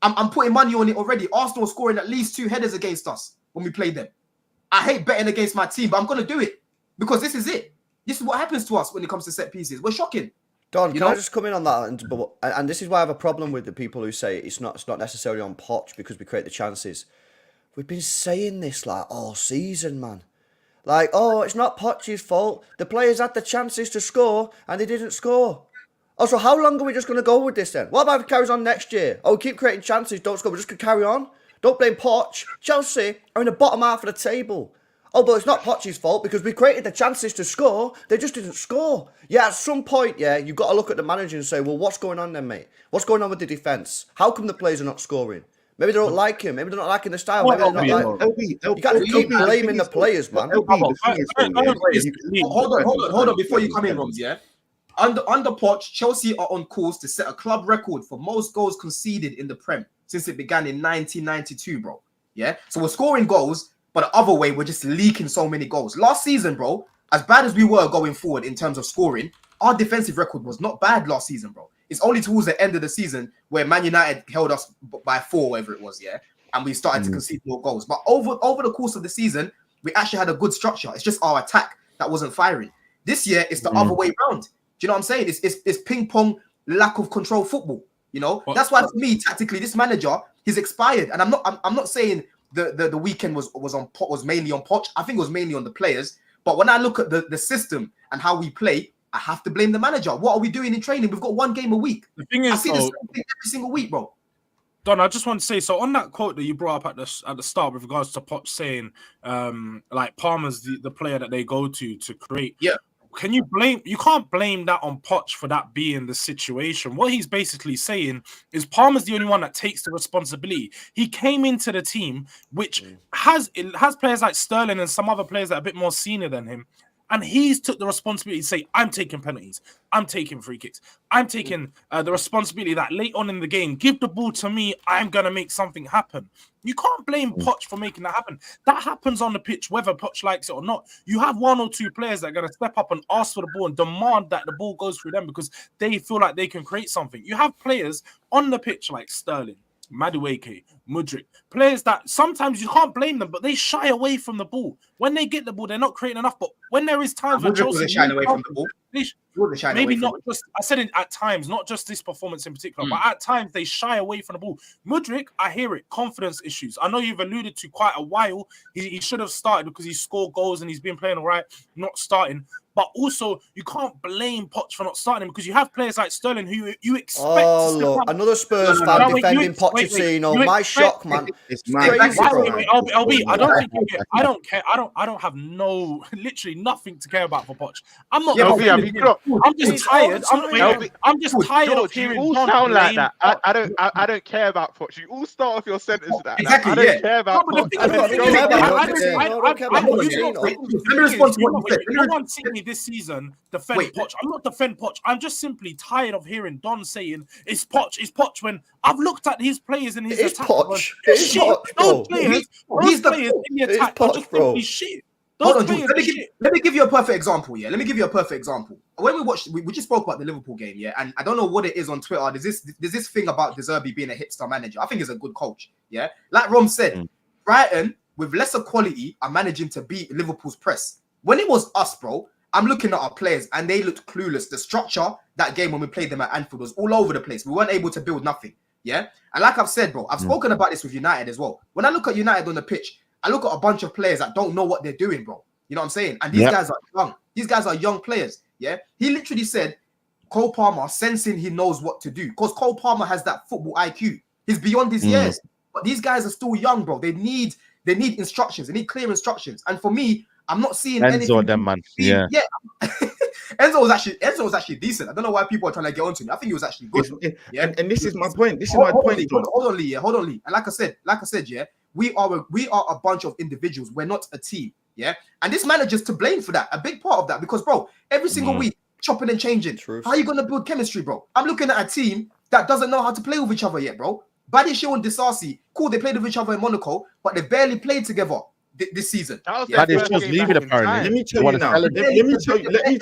Speaker 3: I'm putting money on it already. Arsenal scoring at least 2 headers against us when we play them. I hate betting against my team, but I'm gonna do it because this is it. This is what happens to us when it comes to set pieces. We're shocking.
Speaker 2: Don, can I just come in on that? And this is why I have a problem with the people who say it's not necessarily on Poch because we create the chances. We've been saying this like all season, man. Like, oh, it's not Poch's fault. The players had the chances to score and they didn't score. Oh, so how long are we just going to go with this then? What about if it carries on next year? Oh, we keep creating chances, don't score. We're just going to carry on. Don't blame Poch. Chelsea are in the bottom half of the table. Oh, but it's not Poch's fault because we created the chances to score. They just didn't score. Yeah, at some point, you've got to look at the manager and say, well, what's going on then, mate? What's going on with the defence? How come the players are not scoring? Maybe they don't like him. Maybe they're not liking the style. Maybe they're not like... You can't keep blaming the players, man.
Speaker 3: Hold on. Before you come in, Roms, yeah? Under Poch, Chelsea are on course to set a club record for most goals conceded in the Prem since it began in 1992, bro. Yeah? So we're scoring goals, but the other way, we're just leaking so many goals. Last season, bro, as bad as we were going forward in terms of scoring, our defensive record was not bad last season, bro. It's only towards the end of the season where Man United held us by 4, whatever it was, yeah? And we started to concede more goals. But over the course of the season, we actually had a good structure. It's just our attack that wasn't firing. This year, it's the other way around. Do you know what I'm saying? It's ping-pong, lack of control football, That's why, for me, tactically, this manager, he's expired. And I'm not saying the weekend was mainly on Poch. I think it was mainly on the players. But when I look at the system and how we play, I have to blame the manager. What are we doing in training? We've got 1 game a week.
Speaker 4: The thing is,
Speaker 3: I see the same thing every single week, bro.
Speaker 4: Don, I just want to say, so on that quote that you brought up at the start with regards to Poch saying, like Palmer's the player that they go to create.
Speaker 3: Yeah.
Speaker 4: You can't blame that on Poch for that being the situation. What he's basically saying is Palmer's the only one that takes the responsibility. He came into the team, which has players like Sterling and some other players that are a bit more senior than him. And he's took the responsibility to say, I'm taking penalties. I'm taking free kicks. I'm taking the responsibility that late on in the game, give the ball to me. I'm going to make something happen. You can't blame Poch for making that happen. That happens on the pitch, whether Poch likes it or not. You have 1 or 2 players that are going to step up and ask for the ball and demand that the ball goes through them because they feel like they can create something. You have players on the pitch like Sterling, Madueke, Mudryk, players that sometimes you can't blame them, but they shy away from the ball. When they get the ball, they're not creating enough. But when there is times where Chelsea
Speaker 3: shying away from the ball,
Speaker 4: maybe not just. I said it at times, not just this performance in particular, but at times they shy away from the ball. Mudryk, I hear it, confidence issues. I know you've alluded to quite a while. He should have started because he scored goals and he's been playing all right, not starting. But also, you can't blame Poch for not starting him because you have players like Sterling who you expect.
Speaker 2: Oh, look, another Spurs fan defending Pochettino. My shock, man.
Speaker 6: It's mad.
Speaker 4: LB, I don't think you get. I don't care. I don't have literally nothing to care about for Poch. I'm not. I'm just tired. I'm just tired of hearing.
Speaker 5: You all sound like that. I don't care about Poch. You all start off your sentence with that.
Speaker 3: Exactly.
Speaker 5: I don't care about Poch.
Speaker 4: No one seen me this season defend Poch. I'm not defend Poch. I'm just simply tired of hearing Don saying it's Poch when I've looked at his players in his attack.
Speaker 2: Those players
Speaker 4: in the attack are just simply shit.
Speaker 3: Hold on, let me give you a perfect example. Yeah, let me give you a perfect example. When we just spoke about the Liverpool game, yeah, and I don't know what it is on Twitter. There's this thing about De Zerbi being a hipster manager. I think he's a good coach. Yeah, like Rom said, Brighton with lesser quality are managing to beat Liverpool's press. When it was us, bro, I'm looking at our players and they looked clueless. The structure that game when we played them at Anfield was all over the place. We weren't able to build nothing. Yeah, and like I've said, bro, I've spoken about this with United as well. When I look at United on the pitch, I look at a bunch of players that don't know what they're doing, bro. You know what I'm saying? And these guys are young. These guys are young players. Yeah. He literally said Cole Palmer, sensing he knows what to do, because Cole Palmer has that football IQ. He's beyond his years. But these guys are still young, bro. They need instructions. They need clear instructions. And for me, I'm not seeing anything.
Speaker 1: Enzo, them man. Yeah.
Speaker 3: Enzo was actually decent. I don't know why people are trying to get onto me. I think he was actually good.
Speaker 6: And this is my point. This is my point.
Speaker 3: Hold on, Lee. And like I said, yeah, we are a bunch of individuals. We're not a team. Yeah. And this manager's to blame for that. A big part of that, because bro, every single week, chopping and changing.
Speaker 2: Truth.
Speaker 3: How are you gonna build chemistry, bro? I'm looking at a team that doesn't know how to play with each other yet, bro. Badiashile and Disasi, cool, they played with each other in Monaco, but they barely played together this season.
Speaker 1: Badiashile's leaving apparently.
Speaker 6: Let me tell you now. Let me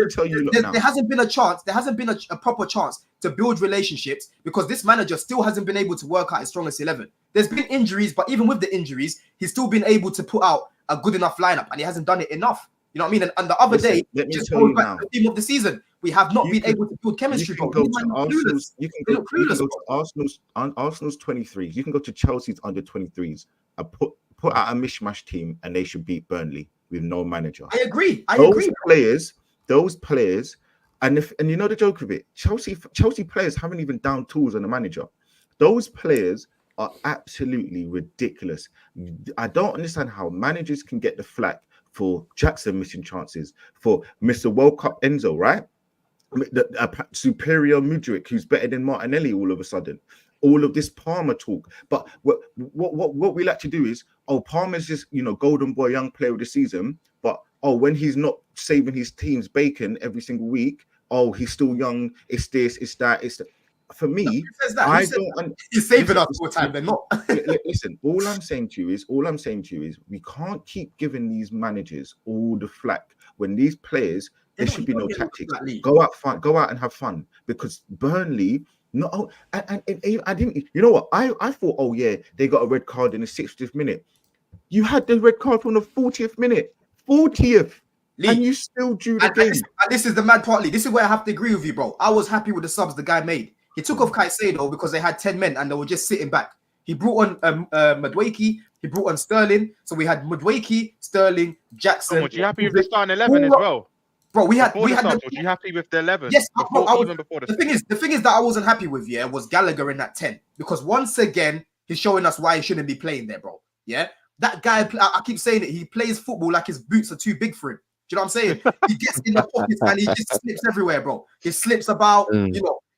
Speaker 6: tell you now.
Speaker 3: There hasn't been a chance. There hasn't been a proper chance to build relationships, because this manager still hasn't been able to work out his strongest 11. There's been injuries, but even with the injuries, he's still been able to put out a good enough lineup, and he hasn't done it enough. You know what I mean? And the other day, just going back to the theme of the season, we have not been able to build chemistry.
Speaker 6: You can go to Arsenal's 23s. You can go to Chelsea's under 23s and put out a mishmash team, and they should beat Burnley with no manager.
Speaker 3: I agree.
Speaker 6: Those players, and you know the joke of it, Chelsea players haven't even down tools on the manager. Those players are absolutely ridiculous. I don't understand how managers can get the flack for Jackson missing chances, for Mr. World Cup Enzo, right? The superior Mudryk, who's better than Martinelli all of a sudden. All of this Palmer talk. But what we like to do is, Palmer's just, golden boy, young player of the season. But, when he's not saving his team's bacon every single week, he's still young, it's this, it's that, it's that. For me,
Speaker 3: he's saving us all the time. They're not.
Speaker 6: Listen, all I'm saying to you is we can't keep giving these managers all the flack when these players, there should be no tactics. Go out and have fun, because Burnley. No, and I didn't. You know what? I thought, they got a red card in the 60th minute. You had the red card from the 40th minute, 40th. Lee, and you still drew the game.
Speaker 3: And this is the mad part, Lee. This is where I have to agree with you, bro. I was happy with the subs the guy made. He took off Caicedo because they had 10 men and they were just sitting back. He brought on Madueke. He brought on Sterling. So we had Madueke, Sterling, Jackson.
Speaker 5: Was you happy with the starting 11 as well?
Speaker 3: Bro, we had.
Speaker 5: Was you happy with the 11?
Speaker 3: Yes,
Speaker 5: even before
Speaker 3: the thing is that I wasn't happy with, was Gallagher in that 10, because once again he's showing us why he shouldn't be playing there, bro. Yeah, that guy. I keep saying it. He plays football like his boots are too big for him. Do you know what I'm saying? He gets in the pockets and he just slips everywhere, bro. He slips about.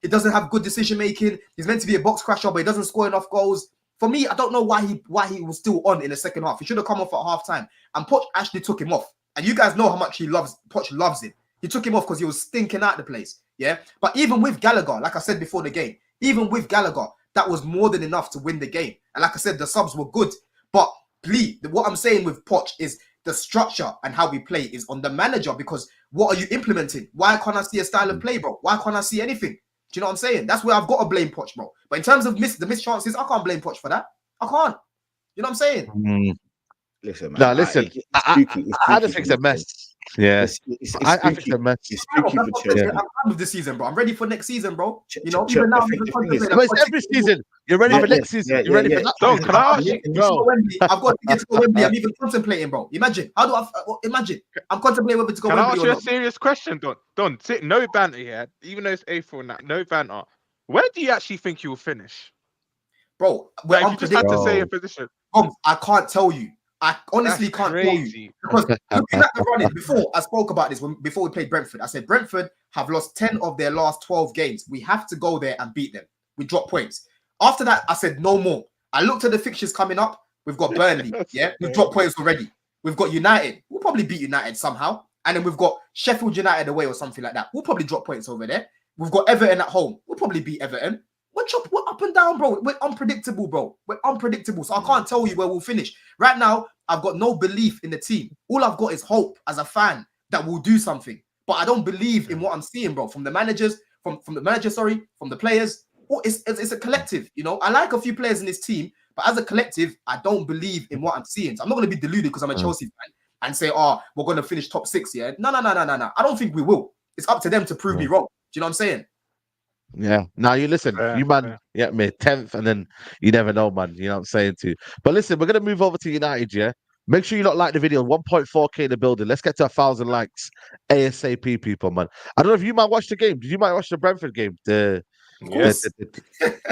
Speaker 3: He doesn't have good decision making. He's meant to be a box crasher, but he doesn't score enough goals. For me, I don't know why he was still on in the second half. He should have come off at half time. And Poch actually took him off. And you guys know how much Poch loves him. He took him off because he was stinking out the place. Yeah. But even with Gallagher, like I said before the game, even with Gallagher, that was more than enough to win the game. And like I said, the subs were good. But please, what I'm saying with Poch is the structure and how we play is on the manager, because what are you implementing? Why can't I see a style of play, bro? Why can't I see anything? Do you know what I'm saying? That's where I've got to blame Poch, bro. But in terms of the missed chances, I can't blame Poch for that. I can't. You know what I'm saying?
Speaker 6: Listen, man.
Speaker 1: No, listen. I just think it's a mess. Yeah, I think it's a mess.
Speaker 3: I'm done with this season, bro. I'm ready for next season, bro. Even now,
Speaker 1: it's every season. You're ready for next season. You're ready for that.
Speaker 5: Don't, can I ask you,
Speaker 3: bro? I've got to get to Wembley. I'm even contemplating, bro. Imagine. How do I imagine? I'm contemplating whether to go.
Speaker 5: Can I ask you a serious question, Don? No banter here. Even though it's A4 and that, no banter. Where do you actually think you will finish,
Speaker 3: bro?
Speaker 5: Like, if you just had to say a position.
Speaker 3: I can't tell you. I honestly can't tell you, because looking at the running before, I spoke about this before we played Brentford. I said Brentford have lost 10 of their last 12 games. We have to go there and beat them. We drop points. After that, I said no more. I looked at the fixtures coming up. We've got Burnley. Yeah, we've dropped points already. We've got United. We'll probably beat United somehow. And then we've got Sheffield United away or something like that. We'll probably drop points over there. We've got Everton at home. We'll probably beat Everton. We're up and down, bro. We're unpredictable, bro. We're unpredictable. So I can't tell you where we'll finish. Right now, I've got no belief in the team. All I've got is hope as a fan that we'll do something. But I don't believe in what I'm seeing, bro. From the managers, from the players. It's a collective, I like a few players in this team, but as a collective, I don't believe in what I'm seeing. So I'm not going to be deluded because I'm a Chelsea fan and say, we're going to finish top 6, yeah? No. I don't think we will. It's up to them to prove me wrong. Do you know what I'm saying?
Speaker 1: Yeah. Now you listen, you man, me 10th, and then you never know, man. You know what I'm saying too. But listen, we're gonna move over to United, yeah. Make sure you not like the video. 1.4K in the building. Let's get to 1,000 likes ASAP, people, man. I don't know if you might watch the game. Did you might watch the Brentford game?
Speaker 3: course.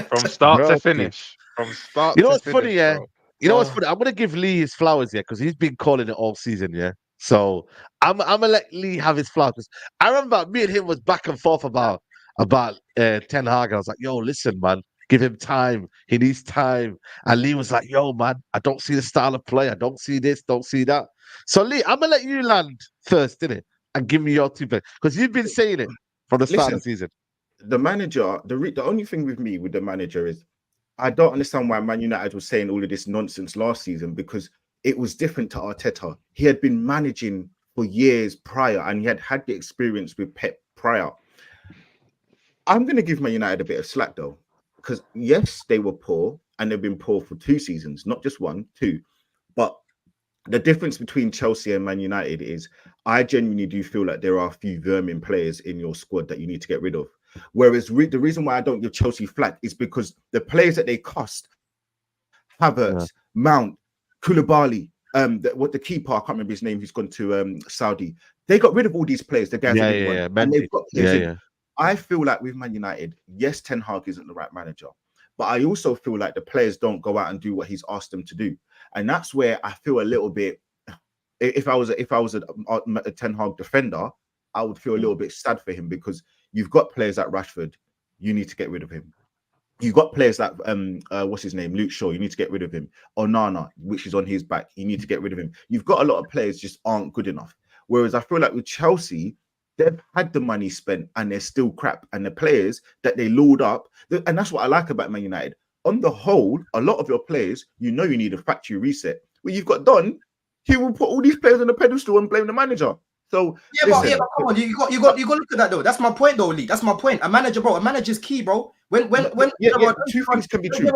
Speaker 5: From start
Speaker 1: Bro,
Speaker 5: to finish. From start
Speaker 1: you know
Speaker 5: to
Speaker 1: what's funny,
Speaker 5: finish,
Speaker 1: yeah?
Speaker 5: bro.
Speaker 1: You know what's funny? I'm gonna give Lee his flowers, yeah, because he's been calling it all season, yeah. So I'm gonna let Lee have his flowers. 'Cause I remember me and him was back and forth about Ten Hag. I was like, yo, listen, man, give him time. He needs time. And Lee was like, yo, man, I don't see the style of play. I don't see this, don't see that. So Lee, I'm gonna let you land first, innit? And give me your 2 players. Because you've been saying it from the start of the season.
Speaker 6: The manager, the only thing with me with the manager is I don't understand why Man United was saying all of this nonsense last season, because it was different to Arteta. He had been managing for years prior and he had the experience with Pep prior. I'm going to give Man United a bit of slack though, because yes, they were poor and they've been poor for 2 seasons, not just 1, 2. But the difference between Chelsea and Man United is I genuinely do feel like there are a few vermin players in your squad that you need to get rid of. Whereas the reason why I don't give Chelsea flack is because the players that they cost, Havertz, Mount, Koulibaly, the keeper, I can't remember his name, who's gone to Saudi. They got rid of all these players, the guys that they want, and they've got players in. I feel like with Man United, yes, Ten Hag isn't the right manager, but I also feel like the players don't go out and do what he's asked them to do, and that's where I feel a little bit. If I was a Ten Hag defender, I would feel a little bit sad for him, because you've got players like Rashford, you need to get rid of him. You've got players like what's his name, Luke Shaw, you need to get rid of him. Onana, which is on his back, you need to get rid of him. You've got a lot of players just aren't good enough. Whereas I feel like with Chelsea, they've had the money spent and they're still crap. And the players that they lured up, and that's what I like about Man United. On the whole, a lot of your players, you know, you need a factory reset. Well, you've got Don, he will put all these players on the pedestal and blame the manager. So
Speaker 3: but come on, you got to look at that though. That's my point though, Lee. That's my point. A manager's key, bro. When
Speaker 6: 2 things can be true.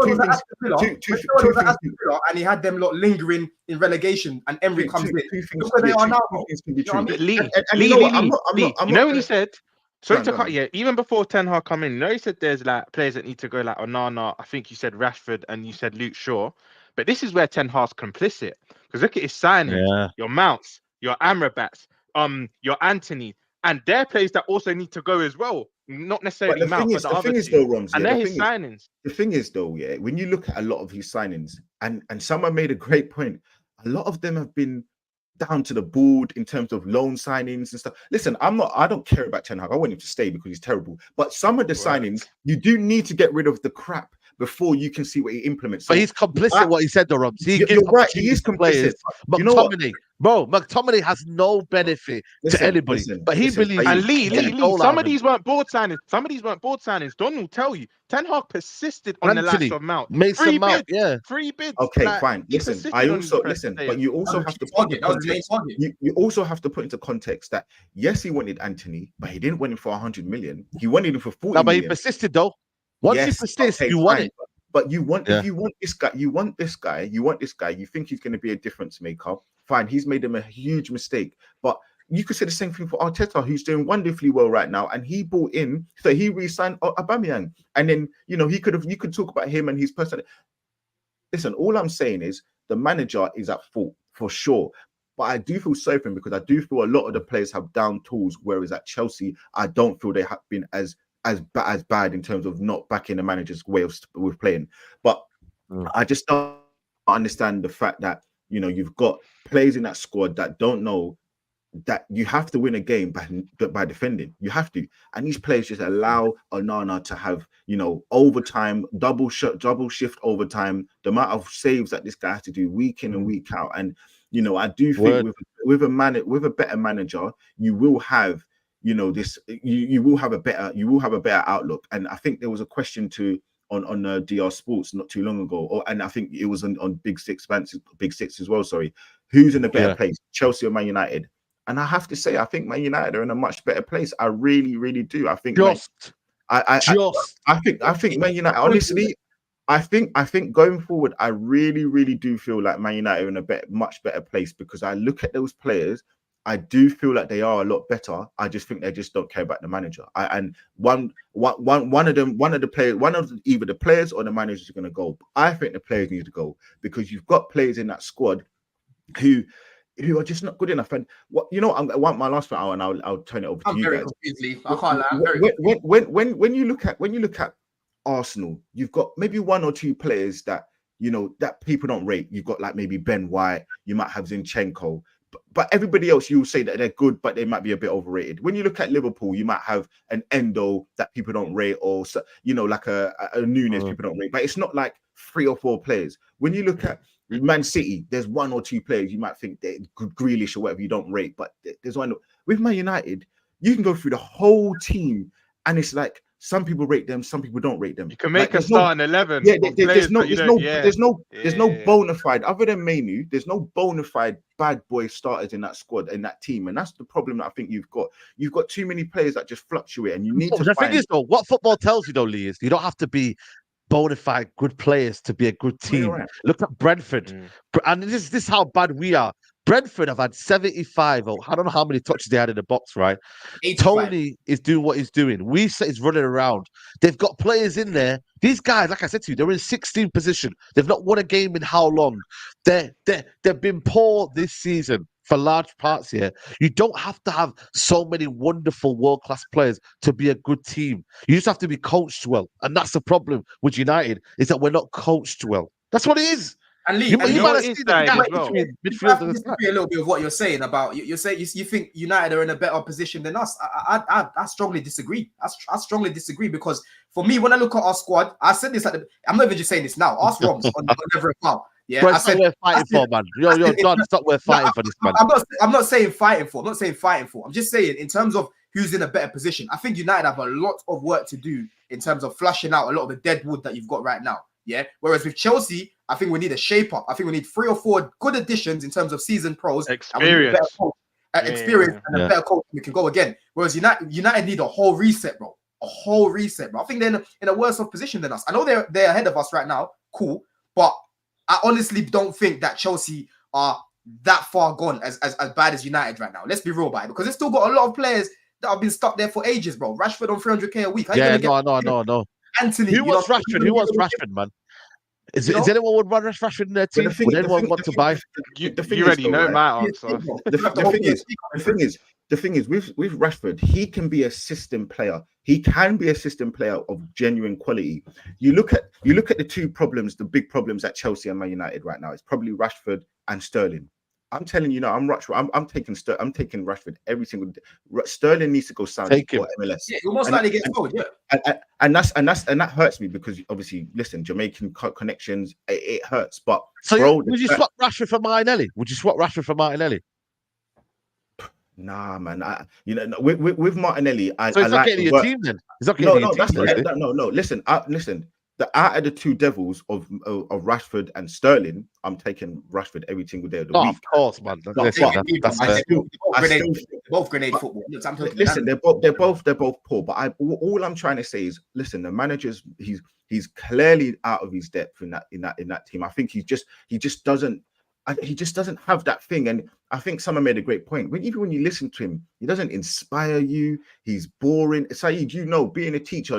Speaker 3: And he had them lot lingering in relegation, and Emery comes in. Look where they are now, bro.
Speaker 6: Things can be true.
Speaker 5: Lee,
Speaker 6: you
Speaker 5: know when he said, sorry to cut, even before Ten Hag come in, you know, he said there's like players that need to go, like Onana, I think you said Rashford, and you said Luke Shaw. But this is where Ten Hag's complicit, because look at his signings, your Mounts, your Amrabats, your Anthony, and they're players that also need to go as well. Not necessarily Mount, but the other two. And they're his signings.
Speaker 6: The thing is, though, when you look at a lot of his signings, and someone made a great point, a lot of them have been down to the board in terms of loan signings and stuff. Listen, I don't care about Ten Hag. I want him to stay because he's terrible. But some of the signings, you do need to get rid of the crap before you can see what he implements.
Speaker 1: But he's complicit in what he said, though, Rob.
Speaker 6: You're right, he is complicit.
Speaker 1: McTominay, bro, McTominay has no benefit to anybody. But he believes.
Speaker 5: And Lee, some of these weren't board signings. Don will tell you. Ten Hag persisted on the likes of Mount.
Speaker 1: Mason Mount,
Speaker 5: 3 bids.
Speaker 6: Okay, fine. Listen, but you also have to put you also have to put into context that yes, he wanted Anthony, but he didn't want him for 100 million. He wanted him for 40 million.
Speaker 1: But he persisted though. Once he persists, you want it.
Speaker 6: But you want if you want this guy, you think he's going to be a difference maker. Fine, he's made him a huge mistake. But you could say the same thing for Arteta, who's doing wonderfully well right now, and he brought in, so he re-signed Aubameyang, and then you could talk about him and his person. Listen, all I'm saying is the manager is at fault for sure, but I do feel sorry for him because I do feel a lot of the players have down tools, whereas at Chelsea, I don't feel they have been as bad in terms of not backing the manager's way of playing. But I just don't understand the fact that you've got players in that squad that don't know that you have to win a game by defending. You have to, and these players just allow Onana to have overtime, double shift overtime. The amount of saves that this guy has to do week in and week out, and I do think with a better manager, you will have you will have a better outlook. And I think there was a question on DR Sports not too long ago, and I think it was on Big Six as well. Sorry, who's in a better place, Chelsea or Man United? And I have to say, I think Man United are in a much better place. I really, really do. I think I think Man United. Honestly, I think going forward, I really, really do feel like Man United are in a much better place because I look at those players. I do feel like they are a lot better. I just think they just don't care about the manager. Either the players or the managers are going to go. I think the players need to go because you've got players in that squad who are just not good enough. And what I want my last one, and I'll turn it over to
Speaker 3: I'm
Speaker 6: you
Speaker 3: very
Speaker 6: guys.
Speaker 3: confused, Lee. I can't lie. I'm very confused.
Speaker 6: When you look at Arsenal, you've got maybe one or two players that that people don't rate. You've got like maybe Ben White, you might have Zinchenko, but everybody else you'll say that they're good, but they might be a bit overrated. When you look at Liverpool, you might have an Endo that people don't rate, or like a Nunes people don't rate. But it's not like 3 or 4 players. When you look at Man City, there's 1 or 2 players you might think they're Grealish or whatever you don't rate, but there's one. With Man United, you can go through the whole team, and it's like some people rate them, some people don't rate them.
Speaker 5: You can make
Speaker 6: like,
Speaker 5: a starting 11.
Speaker 6: Yeah, there's no
Speaker 5: Yeah.
Speaker 6: bona fide other than Manu. There's no bona fide bad boy starters in that squad, in that team, and that's the problem that I think you've got. You've got too many players that just fluctuate, and you need to.
Speaker 1: The thing is, though, what football tells you, though, Lee, is you don't have to be bona fide good players to be a good team.
Speaker 6: Right.
Speaker 1: Look at Brentford, and this is how bad we are. Brentford have had 75. I don't know how many touches they had in the box, right?
Speaker 3: 85.
Speaker 1: Tony is doing what he's doing. He's running around. They've got players in there. These guys, like I said to you, they're in 16th position. They've not won a game in how long? They've been poor this season for large parts here. You don't have to have so many wonderful world-class players to be a good team. You just have to be coached well. And that's the problem with United, is that we're not coached well. That's what it is.
Speaker 3: And Lee,
Speaker 1: You
Speaker 3: and
Speaker 1: might
Speaker 3: Lee,
Speaker 1: have
Speaker 5: what
Speaker 1: seen
Speaker 5: is
Speaker 1: the
Speaker 5: that
Speaker 1: gap
Speaker 5: as well?
Speaker 1: between
Speaker 3: I
Speaker 1: midfield
Speaker 3: have to
Speaker 1: and
Speaker 3: disagree a little bit with what you're saying about you think United are in a better position than us. I strongly disagree. I strongly disagree, because for me, when I look at our squad, I said this I'm not even just saying this now. Ask Roms on every foul. Yeah,
Speaker 1: Bro,
Speaker 3: I
Speaker 1: it's
Speaker 3: said
Speaker 1: not worth fighting for, man. Yo, Don, it's not worth fighting for this, man.
Speaker 3: I'm not saying fighting for. I'm just saying in terms of who's in a better position. I think United have a lot of work to do in terms of flashing out a lot of the dead wood that you've got right now. Yeah. Whereas with Chelsea, I think we need a shape up. I think we need 3 or 4 good additions in terms of seasoned pros.
Speaker 5: Experience.
Speaker 3: Experience and a better coach. We can go again. Whereas United need a whole reset, bro. A whole reset, bro. I think they're in a worse off position than us. I know they're ahead of us right now. Cool. But I honestly don't think that Chelsea are that far gone as bad as United right now. Let's be real about it, because they've still got a lot of players that have been stuck there for ages, bro. Rashford on 300k a week.
Speaker 1: No.
Speaker 3: Anthony.
Speaker 1: Who wants Rashford? Who wants Rashford, man? Is anyone would run Rashford in their team? Would anyone want to buy?
Speaker 5: You already know my answer.
Speaker 6: The thing is with Rashford, he can be a system player. He can be a system player of genuine quality. You look at the 2 problems, the big problems at Chelsea and Man United right now. It's probably Rashford and Sterling. I'm telling you now, I'm taking Rashford every single day. Sterling needs to go sign for MLS.
Speaker 3: Yeah, he'll most likely get sold. Yeah,
Speaker 6: and that hurts me, because obviously, listen, Jamaican connections, it hurts. But
Speaker 1: so,
Speaker 6: bro,
Speaker 1: would you swap Rashford for Martinelli?
Speaker 6: Nah, man. With Martinelli,
Speaker 1: so he's not getting your team then. He's not getting your team.
Speaker 6: No. Listen. Out of the 2 devils of Rashford and Sterling, I'm taking Rashford every single day of the week.
Speaker 1: Of course, man.
Speaker 3: Both grenade football.
Speaker 6: Listen, they're both poor. But all I'm trying to say is, listen, the manager's he's clearly out of his depth in that team. I think he just doesn't have that thing. And I think someone made a great point. Even when you listen to him, he doesn't inspire you. He's boring. Saeed, being a teacher,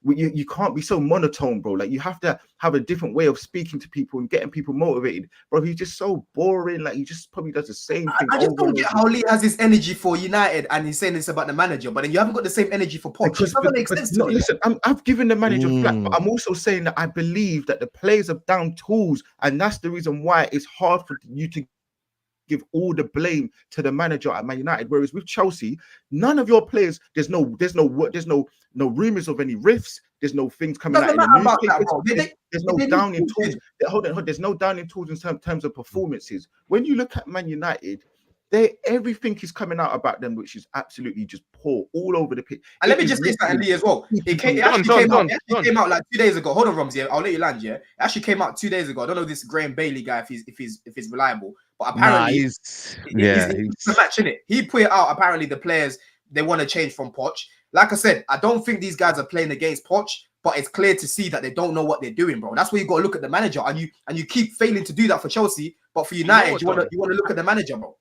Speaker 6: you can't be so monotone, bro. Like, you have to have a different way of speaking to people and getting people motivated, bro. He's just so boring. Like, he just probably does the same thing.
Speaker 3: I just don't get how Lee has this energy for United and he's saying this about the manager, but then you haven't got the same energy for Poch. It doesn't make sense to me.
Speaker 6: Listen, I've given the manager flack, but I'm also saying that I believe that the players are down tools, and that's the reason why it's hard for you to give all the blame to the manager at Man United. Whereas with Chelsea, none of your players, there's no rumors of any rifts. There's no things coming out in the newspapers. There's no downing tools. Hold on. There's no downing tools in terms of performances. When you look at Man United, everything is coming out about them, which is absolutely just poor all over the pitch.
Speaker 3: And let me just say something, Lee, as well. It came out like 2 days ago. Hold on, Roms. Yeah, I'll let you land. Yeah, it actually came out 2 days ago. I don't know this Graham Bailey guy if he's reliable, but apparently he's the match in it. He put it out. Apparently, the players, they want to change from Poch. Like I said, I don't think these guys are playing against Poch, but it's clear to see that they don't know what they're doing, bro. That's where you got to look at the manager, and you keep failing to do that for Chelsea. But for United, you want to look at the manager, bro.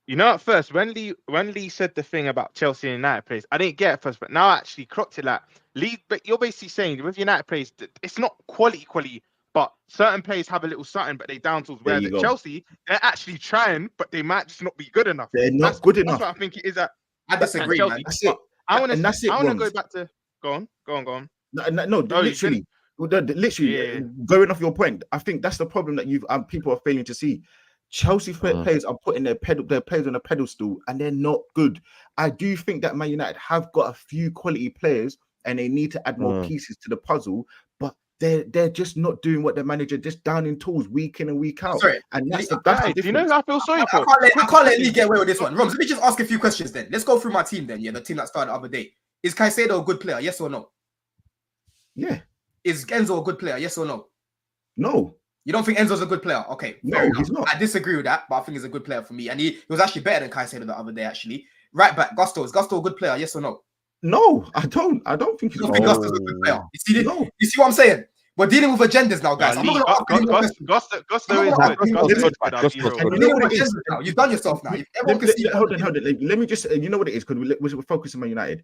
Speaker 5: You know, at first, when Lee said the thing about Chelsea and United players, I didn't get it first, but now I actually clocked it. Like, Lee, but you're basically saying with United players, it's not quality but certain players have a little something, but they down tools.
Speaker 6: There
Speaker 5: Whereas
Speaker 6: you
Speaker 5: at
Speaker 6: go.
Speaker 5: Chelsea, they're actually trying, but they might just not be good enough.
Speaker 6: They're not good
Speaker 5: That's
Speaker 6: enough.
Speaker 5: what I think it is at
Speaker 3: I disagree,
Speaker 5: Chelsea.
Speaker 3: man.
Speaker 6: That's it.
Speaker 5: I want
Speaker 6: And that's it,
Speaker 5: to go
Speaker 6: Roms.
Speaker 5: back to go on.
Speaker 6: No,
Speaker 5: No, you
Speaker 6: literally,
Speaker 5: Yeah.
Speaker 6: going off your point. I think that's the problem that people are failing to see. Chelsea players are putting their players on a pedestal, and they're not good. I do think that Man United have got a few quality players, and they need to add more pieces to the puzzle. But they're just not doing what their manager just down in tools week in and week out.
Speaker 3: Sorry.
Speaker 6: And that's the
Speaker 5: Guys,
Speaker 6: difference.
Speaker 5: do you know who I feel sorry for?
Speaker 3: I can't let Lee get away with this one. Roms, let me just ask a few questions then. Let's go through my team then. Yeah, the team that started the other day. Is Caicedo a good player? Yes or no?
Speaker 6: Yeah.
Speaker 3: Is Enzo a good player? Yes or no?
Speaker 6: No.
Speaker 3: You don't think Enzo's a good player? Okay,
Speaker 6: No, he's not.
Speaker 3: I disagree with that, but I think he's a good player for me. And he was actually better than Caicedo the other day, actually. Right back, Gusto. Is Gusto a good player? Yes or no?
Speaker 6: No, I don't. I don't think he's
Speaker 3: You don't think Gusto's a good player? You see what I'm saying? We're dealing with agendas now, guys. I'm not going to ask
Speaker 5: Gusto is
Speaker 3: I'm
Speaker 5: good.
Speaker 3: not
Speaker 5: Gusto is
Speaker 3: gonna
Speaker 5: good.
Speaker 6: And
Speaker 3: You're
Speaker 6: you know
Speaker 3: dealing
Speaker 6: what
Speaker 3: with
Speaker 6: it is?
Speaker 3: agendas now. You've done yourself now. Everyone can see.
Speaker 6: Hold on. Let me just, you know what it is, because we're focusing on United.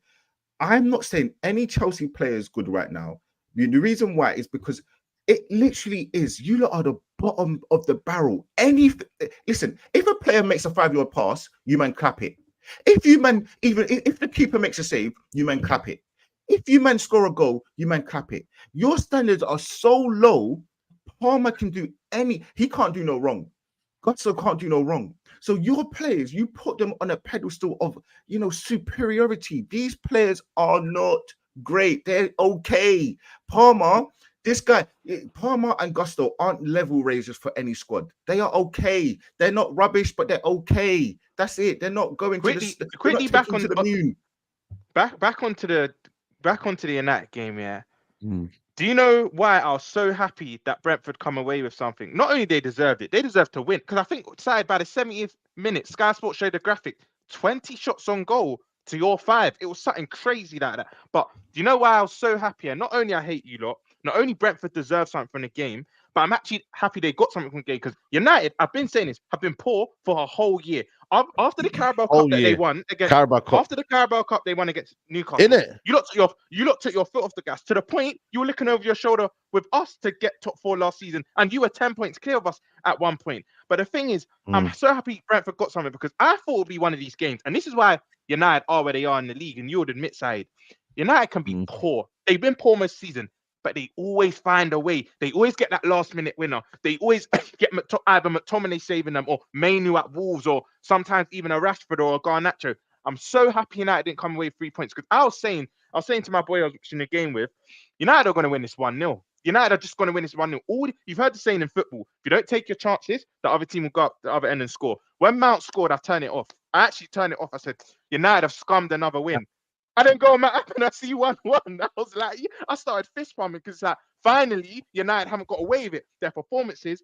Speaker 6: I'm not saying any Chelsea player is good right now. The reason why is because it literally is. You lot are the bottom of the barrel. Listen, if a player makes a 5-yard pass, you man clap it. If the keeper makes a save, you man clap it. If you man score a goal, you man clap it. Your standards are so low. Palmer can do he can't do no wrong. Gutso can't do no wrong. So your players, you put them on a pedestal of, superiority. These players are not great. They're okay. Palmer and Gusto aren't level raisers for any squad. They are okay. They're not rubbish, but they're okay. That's it. They're not going
Speaker 5: Quickly
Speaker 6: back onto the moon.
Speaker 5: Back onto the United game, yeah. Do you know why I was so happy that Brentford come away with something? Not only they deserved it, they deserved to win. Because I think side by the 70th minute, Sky Sports showed the graphic, 20 shots on goal to your 5. It was something crazy like that. But do you know why I was so happy? And not only I hate you lot, not only Brentford deserves something from the game, but I'm actually happy they got something from the game, because United, I've been saying this, have been poor for a whole year. After the Carabao Cup that they won against after the Carabao Cup they won against Newcastle, you looked at your foot off the gas to the point you were looking over your shoulder with us to get top 4 last season, and you were 10 points clear of us at one point. But the thing is, I'm so happy Brentford got something, because I thought it would be one of these games, and this is why United are where they are in the league, and you would admit, Said, United can be poor. They've been poor most season, but they always find a way. They always get that last-minute winner. They always get either McTominay saving them, or Mainu at Wolves, or sometimes even a Rashford or a Garnacho. I'm so happy United didn't come away with 3 points, because I was saying to my boy I was watching the game with, United are going to win this 1-0. United are just going to win this 1-0. You've heard the saying in football, if you don't take your chances, the other team will go up the other end and score. When Mount scored, I turned it off. I actually turned it off. I said, United have scummed another win. I didn't go on my app and I see 1-1. I was like, I started fist pumping, because like, finally, United haven't got away with it. Their performance is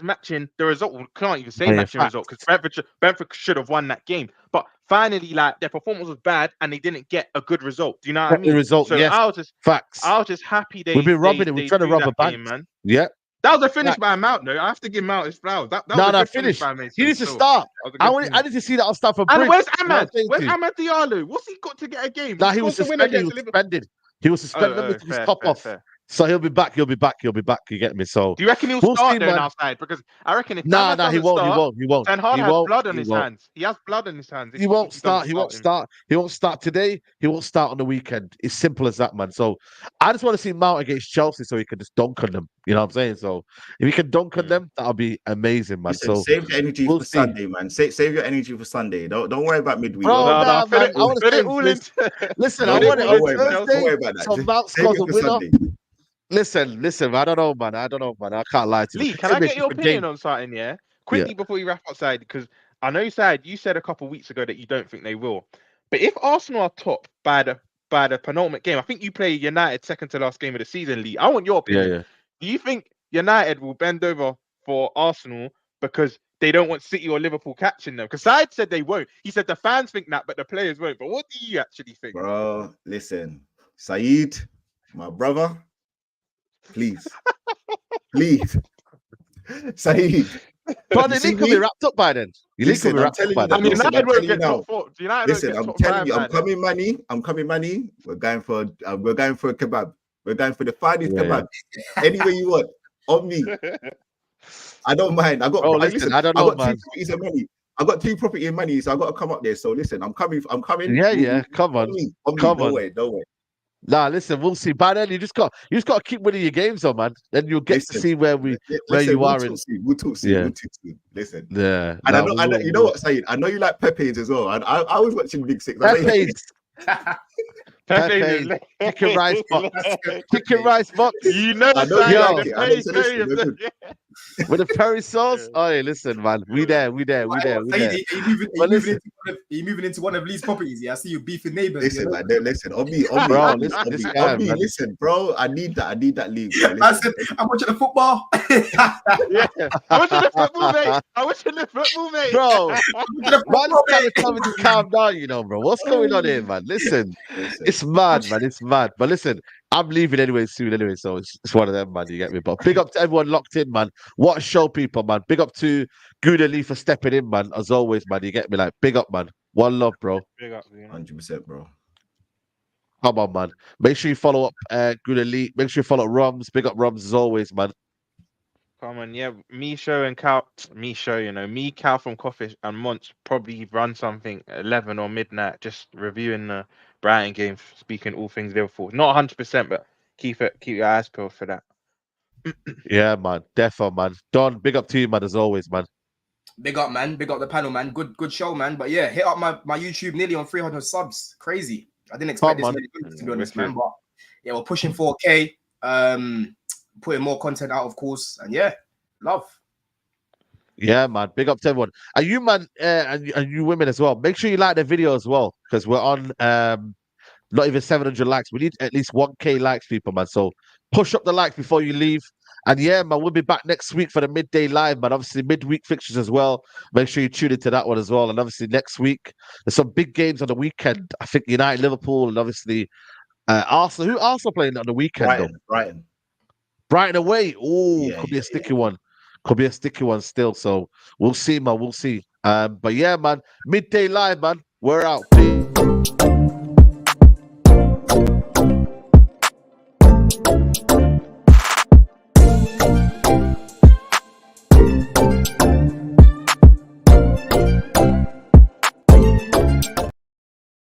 Speaker 5: matching the result. We can't even say matching the result, because Brentford should have won that game. But finally, like, their performance was bad and they didn't get a good result. Do you know what I mean?
Speaker 1: The result,
Speaker 5: so
Speaker 1: yes.
Speaker 5: I was just happy
Speaker 1: we've been robbing it. We're trying to rob a bank,
Speaker 5: man.
Speaker 1: Yeah.
Speaker 5: That was a finish by Mount, though. I have to give Mount his flowers. That was a good finish by Mason.
Speaker 1: He needs to start. I need to see that on Stamford Bridge.
Speaker 5: And where's Ahmad? Where's Ahmad Diallo? What's he got to get a game?
Speaker 1: Nah, he was suspended. He was suspended. Let me take his top off.
Speaker 5: Fair.
Speaker 1: So he'll be back. You get me? So
Speaker 5: do you reckon he'll start though outside? Because I reckon if
Speaker 1: he won't.
Speaker 5: Ten Hag has blood on his hands. He has blood on his hands.
Speaker 1: He won't start. He won't start today. He won't start on the weekend. It's simple as that, man. So I just want to see Mount against Chelsea, so he can just dunk on them. You know what I'm saying? So if he can dunk on them, that'll be amazing, man.
Speaker 6: Listen,
Speaker 1: so
Speaker 6: save your energy for Sunday, man. Save your energy for Sunday. Don't worry about midweek.
Speaker 1: Bro, man. I want to
Speaker 5: it all into.
Speaker 1: Listen, I want it on Thursday.
Speaker 6: Don't worry about that.
Speaker 1: So Mount scores a winner. Listen, I don't know, man. I can't lie to you.
Speaker 5: Lee, can I get your opinion on something, yeah? Quickly before we wrap up, Side, because I know, Side, you said a couple of weeks ago that you don't think they will. But if Arsenal are top by the penultimate game, I think you play United second to last game of the season, Lee. I want your opinion.
Speaker 1: Yeah.
Speaker 5: Do you think United will bend over for Arsenal because they don't want City or Liverpool catching them? Because Side said they won't. He said the fans think that, but the players won't. But what do you actually think?
Speaker 6: Bro, listen, Saeed, my brother, please, Saeed.
Speaker 1: But the league could be wrapped up by then.
Speaker 6: Listen, I'm telling you.
Speaker 5: United won't get top 4.
Speaker 6: Listen, I'm telling you, I'm coming, Manny. We're going for a kebab. We're going for the finest
Speaker 1: Yeah.
Speaker 6: kebab. Any way you want. On me. I don't mind. I got
Speaker 1: listen, I don't know, man.
Speaker 6: 2 properties in money. I got 2 property in money, so I got to come up there. So listen, I'm coming.
Speaker 1: Yeah. Come on. Come
Speaker 6: No
Speaker 1: on.
Speaker 6: way.
Speaker 1: Nah, listen, we'll see. By then, you just got to keep winning your games, though, man. Then you'll get to see where you are in.
Speaker 6: We'll talk soon.
Speaker 1: Yeah.
Speaker 6: We'll talk soon. Listen.
Speaker 1: Yeah.
Speaker 6: And I know, you know what, Saeed? I know you like Pepe's as well. And I was watching Big Six. I know you-
Speaker 1: Pepe's, chicken rice box. Chicken rice box.
Speaker 5: You know,
Speaker 6: I know you
Speaker 1: Yo.
Speaker 6: like it. I know, so listen, they're good.
Speaker 1: With the Perry sauce. Oh, hey, listen, man. We there.
Speaker 3: Are you moving into one of Lee's properties? Yeah, I see you beefing neighbors.
Speaker 6: Listen, man. Listen, on me,
Speaker 1: Bro,
Speaker 6: on me,
Speaker 1: listen,
Speaker 6: on
Speaker 1: this
Speaker 6: me,
Speaker 1: guy,
Speaker 6: on me.
Speaker 1: man.
Speaker 6: Listen, bro. I need that league. Bro.
Speaker 3: I
Speaker 6: Listen.
Speaker 3: said, I'm watching the football.
Speaker 5: Yeah. I watching the football, mate.
Speaker 1: Bro, man's kind of coming to calm down, you know, bro. What's going on here, man? Listen, it's mad, man. It's mad. But listen, I'm leaving soon anyway, so it's one of them, man. You get me? But big up to everyone locked in, man. What a show, people, man. Big up to Gouda Lee for stepping in, man. As always, man. You get me? Like, big up, man. One love, bro.
Speaker 5: Big up, man.
Speaker 6: 100%, bro.
Speaker 1: Come on, man. Make sure you follow up Gouda Lee. Make sure you follow Rums. Big up Rums as always, man.
Speaker 5: Come on, yeah. Me, Cal from Coffee and Monts probably run something at 11 or midnight, just reviewing the Brighton game, speaking all things Liverpool. Not 100%, but keep your eyes peeled for that.
Speaker 1: Yeah, man. Defo, man. Don, big up to you, man, as always, man.
Speaker 3: Big up, man. Big up the panel, man. Good show, man. But yeah, hit up my YouTube, nearly on 300 subs. Crazy. I didn't expect this many views, to be honest, man. But yeah, we're pushing 4K. Putting more content out, of course. And yeah, love.
Speaker 1: Yeah, man. Big up to everyone. And you, man, and you women as well. Make sure you like the video as well, because we're on not even 700 likes. We need at least 1K likes, people, man. So push up the likes before you leave. And yeah, man, we'll be back next week for the midday live, man. Obviously, midweek fixtures as well. Make sure you tune into that one as well. And obviously, next week, there's some big games on the weekend. I think United, Liverpool, and obviously Arsenal. Who Arsenal playing on the weekend? Brighton away. Oh, could be a sticky one. Could be a sticky one still. So we'll see, man. We'll see. But yeah, man, midday live, man. We're out.